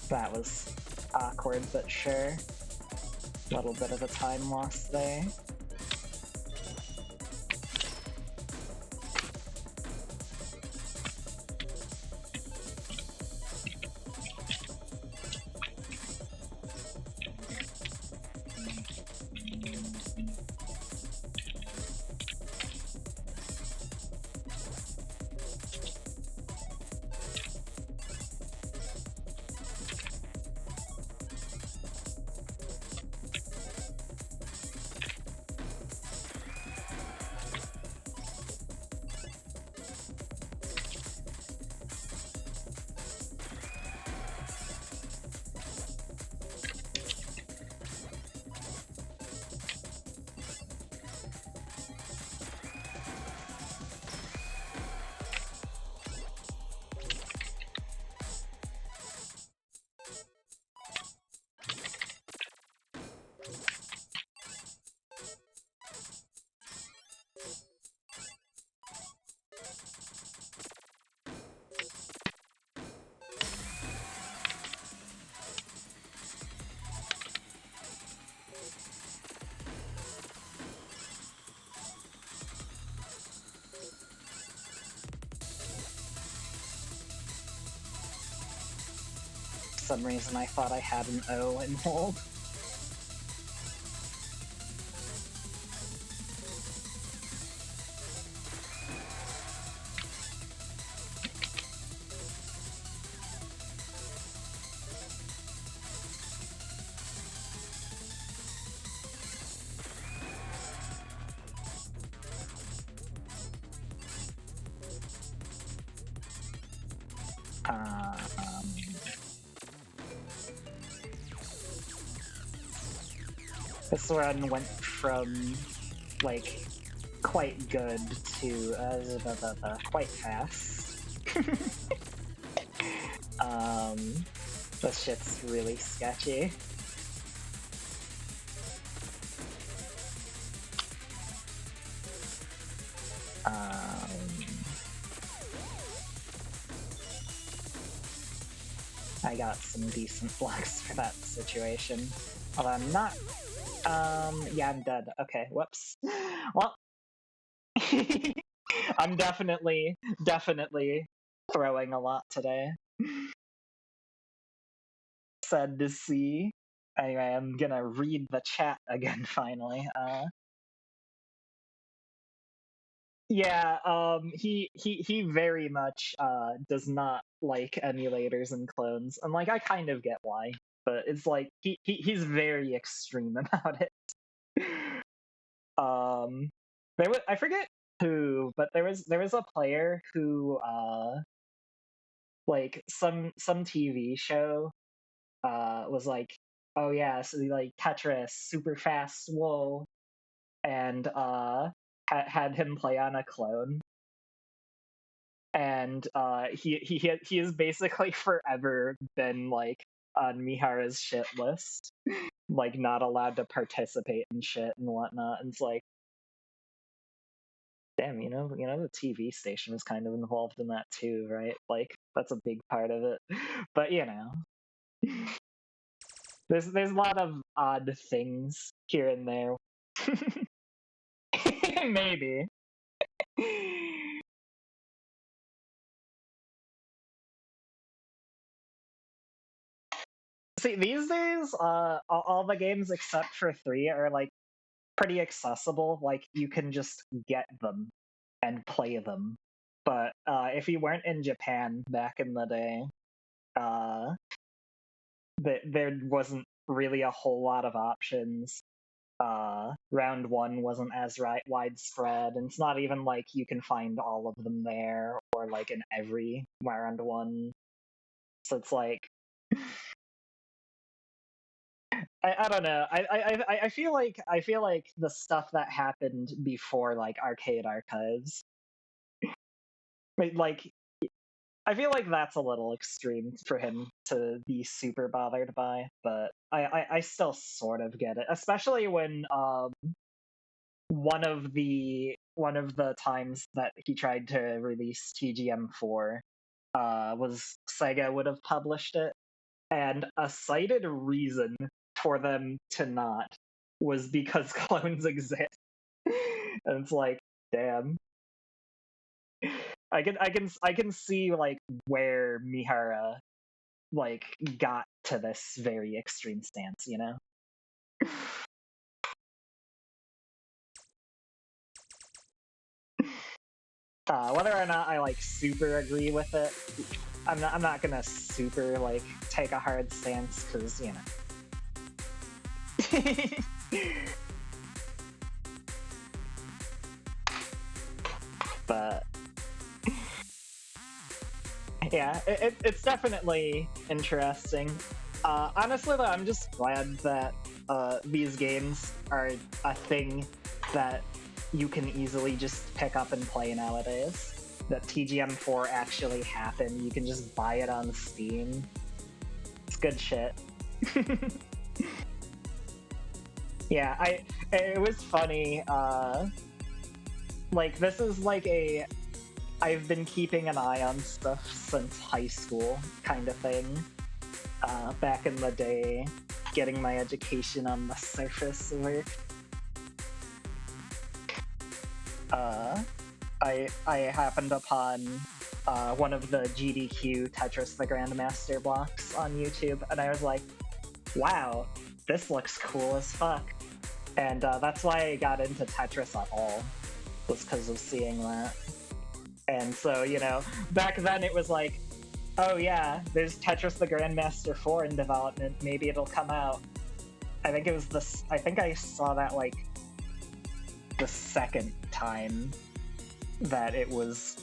That was awkward, but sure. A little bit of a time loss there. For some reason I thought I had an O in hold. This run went from, like, quite good to quite fast. This shit's really sketchy. I got some decent blocks for that situation. Although I'm not. Yeah, I'm dead. Okay, whoops. Well, I'm definitely throwing a lot today. Sad to see. Anyway, I'm gonna read the chat again finally. Yeah, he very much does not like emulators and clones, and like I kind of get why, but it's like he's very extreme about it. I forget who, but there was a player who like some TV show was like, oh yeah, so like Tetris super fast, whoa, and had him play on a clone. and he has basically forever been like on Mihara's shit list, like not allowed to participate in shit and whatnot. And it's like, damn, the TV station is kind of involved in that too, right? Like that's a big part of it. But there's a lot of odd things here and there. Maybe. See, these days, all the games except for 3 are like pretty accessible. Like you can just get them and play them. But if you weren't in Japan back in the day, uh, there wasn't really a whole lot of options. Round 1 wasn't as widespread, and it's not even like you can find all of them there or like in every round 1. So it's like I don't know. I feel like the stuff that happened before like Arcade Archives, like I feel like that's a little extreme for him to be super bothered by, but I still sort of get it, especially when one of the times that he tried to release TGM4 was Sega would have published it, and a cited reason for them to not was because clones exist. And it's like, damn. I can see like where Mihara like got to this very extreme stance, Whether or not I like super agree with it, I'm not gonna super like take a hard stance because but yeah, it's definitely interesting. Honestly, though, I'm just glad that these games are a thing that you can easily just pick up and play nowadays. That TGM4 actually happened. You can just buy it on Steam. It's good shit. Yeah, it was funny. Like this is like I've been keeping an eye on stuff since high school kind of thing. Back in the day, getting my education on the surface work. I happened upon one of the GDQ Tetris the Grandmaster blocks on YouTube, and I was like, wow, this looks cool as fuck. And that's why I got into Tetris at all, was because of seeing that. And so, back then it was like, oh yeah, there's Tetris the Grandmaster 4 in development, maybe it'll come out. I think I saw that like the second time that it was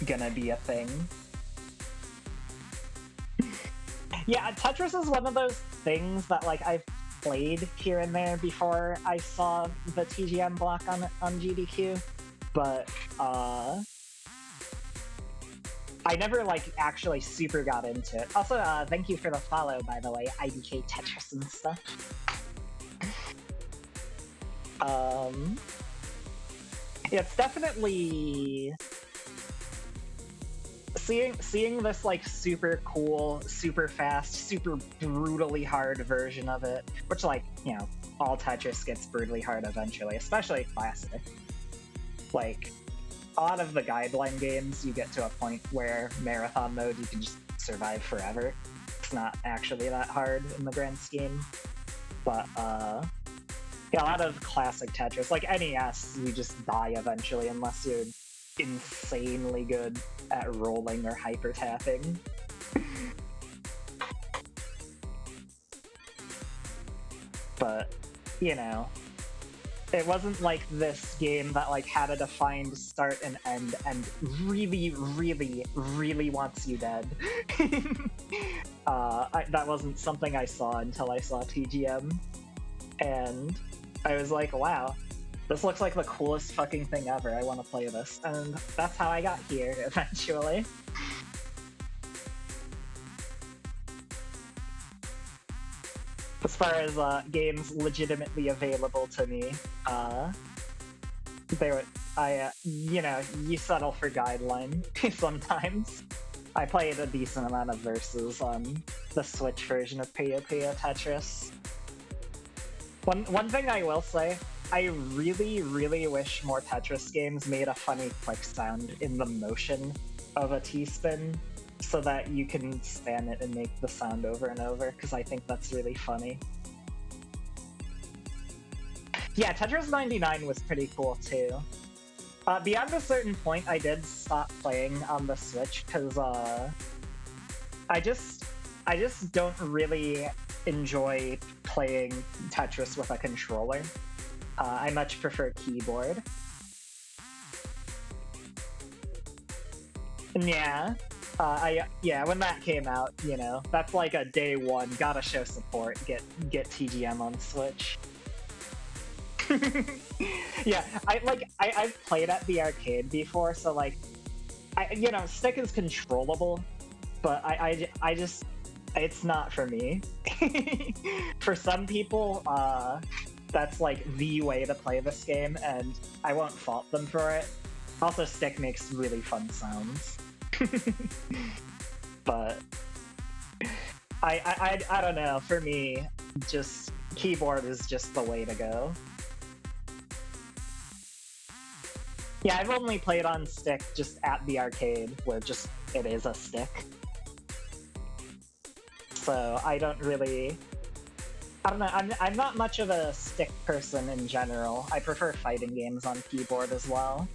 gonna be a thing. Yeah, Tetris is one of those things that like I've played here and there before I saw the TGM block on GDQ, but I never like actually super got into it. Also, thank you for the follow, by the way, IDK Tetris and stuff. It's definitely seeing this like super cool, super fast, super brutally hard version of it, which like, all Tetris gets brutally hard eventually, especially classic. Like, a lot of the guideline games, you get to a point where marathon mode, you can just survive forever. It's not actually that hard in the grand scheme. But, yeah, a lot of classic Tetris, like NES, you just die eventually unless you're insanely good at rolling or hyper tapping. But, it wasn't like this game that like had a defined start and end and really, really, really wants you dead. That wasn't something I saw until I saw TGM, and I was like, wow, This looks like the coolest fucking thing ever. I want to play this. And that's how I got here, eventually. As far as games legitimately available to me, you know, you settle for guideline sometimes. I played a decent amount of Versus on the Switch version of Puyo Puyo Tetris. One thing I will say, I really, really wish more Tetris games made a funny click sound in the motion of a T-spin, so that you can span it and make the sound over and over, because I think that's really funny. Yeah, Tetris 99 was pretty cool too. Beyond a certain point, I did stop playing on the Switch, because I just don't really enjoy playing Tetris with a controller. I much prefer keyboard. And yeah, when that came out, you know, that's like a day one, gotta show support, get TGM on Switch. Yeah, I've played at the arcade before, so like, you know, stick is controllable, but I just, it's not for me. For some people, that's like the way to play this game, and I won't fault them for it. Also, stick makes really fun sounds. But I don't know, for me, just keyboard is just the way to go. Yeah, I've only played on stick just at the arcade, where just it is a stick. So I don't really... I don't know, I'm not much of a stick person in general. I prefer fighting games on keyboard as well.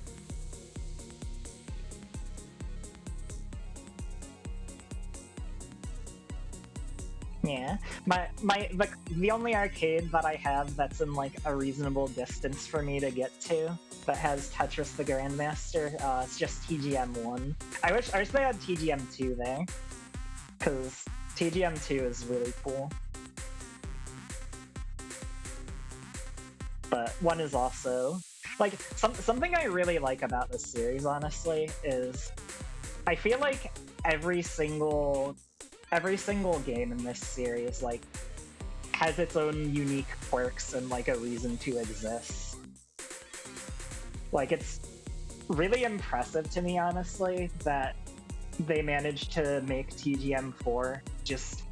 Yeah, the only arcade that I have that's in like a reasonable distance for me to get to that has Tetris the Grandmaster, it's just TGM1. I wish they had TGM2 there, because TGM2 is really cool. But 1 is also like something I really like about this series, honestly, is I feel like every single game in this series like has its own unique quirks and like a reason to exist. Like, it's really impressive to me, honestly, that they managed to make TGM4 just...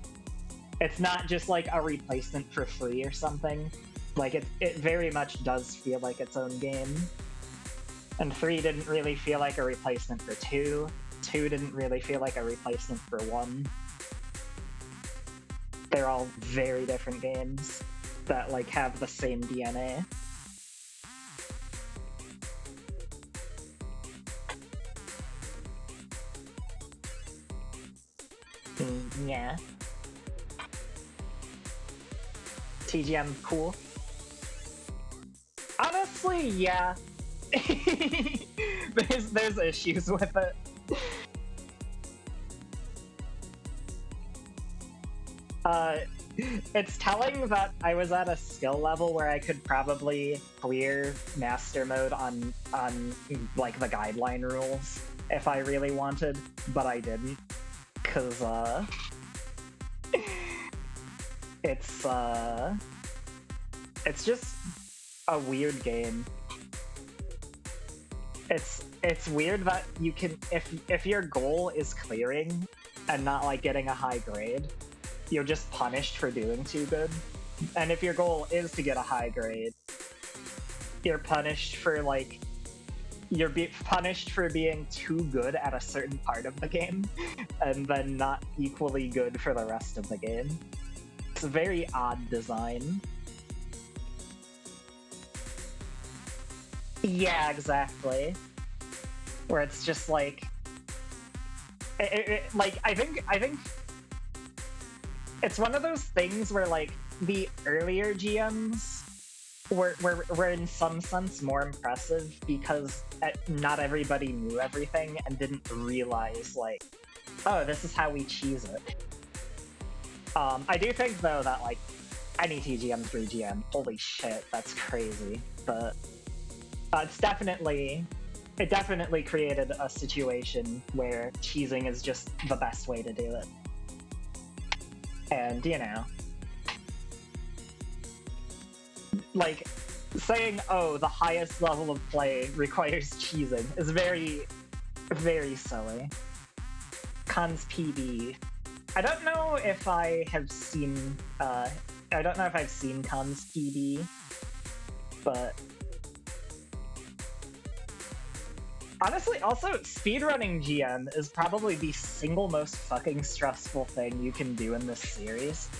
It's not just like a replacement for 3 or something. Like, it very much does feel like its own game. And 3 didn't really feel like a replacement for 2. 2 didn't really feel like a replacement for 1. They're all very different games that like have the same DNA. Yeah. TGM cool. Honestly, yeah. there's issues with it. It's telling that I was at a skill level where I could probably clear master mode on like the guideline rules if I really wanted, but I didn't, cause it's just a weird game. It's weird that you can, if your goal is clearing and not like getting a high grade, you're just punished for doing too good. And if your goal is to get a high grade, you're punished for like, punished for being too good at a certain part of the game, and then not equally good for the rest of the game. It's a very odd design. Yeah, exactly. Where it's just like, like I think it's one of those things where like the earlier GMs were in some sense more impressive because not everybody knew everything and didn't realize like, oh, this is how we cheese it. I do think though that like any TGM 3GM, holy shit, that's crazy. But It definitely created a situation where cheesing is just the best way to do it. And, you know, like, saying, oh, the highest level of play requires cheesing is very, very silly. Cons PB. I don't know if I have seen, I don't know if I've seen Cons PB, but honestly, also, speedrunning GM is probably the single most fucking stressful thing you can do in this series.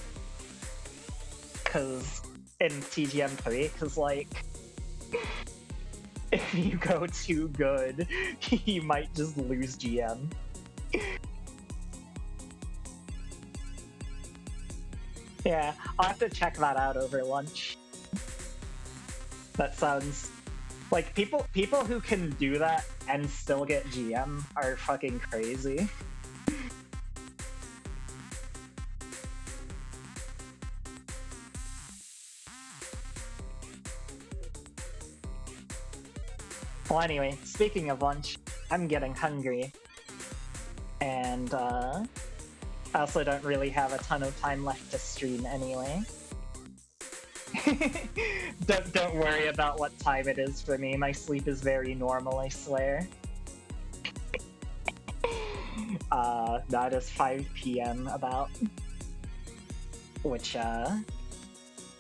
In TGM3, because, like, if you go too good, you might just lose GM. Yeah, I'll have to check that out over lunch. That sounds... Like, people who can do that and still get GM are fucking crazy. Well, anyway, speaking of lunch, I'm getting hungry. And, I also don't really have a ton of time left to stream anyway. Don't worry about what time it is for me. My sleep is very normal, I swear. That is 5 p.m. about. Which,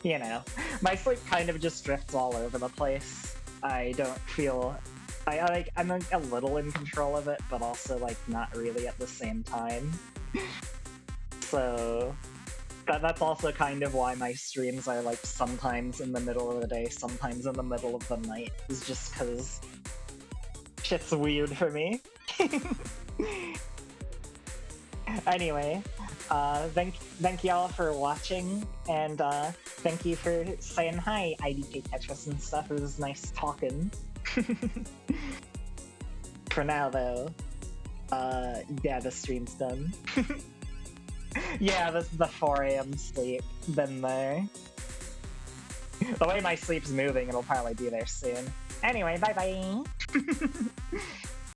you know, my sleep kind of just drifts all over the place. I don't feel... I'm a little in control of it, but also, like, not really at the same time. So... That's also kind of why my streams are, like, sometimes in the middle of the day, sometimes in the middle of the night, is just because shit's weird for me. Anyway, thank y'all for watching, and thank you for saying hi, IDK Tetris and stuff. It was nice talking. For now, though, yeah, the stream's done. Yeah, this is the 4 a.m. sleep. Been there. The way my sleep's moving, it'll probably be there soon. Anyway, bye-bye!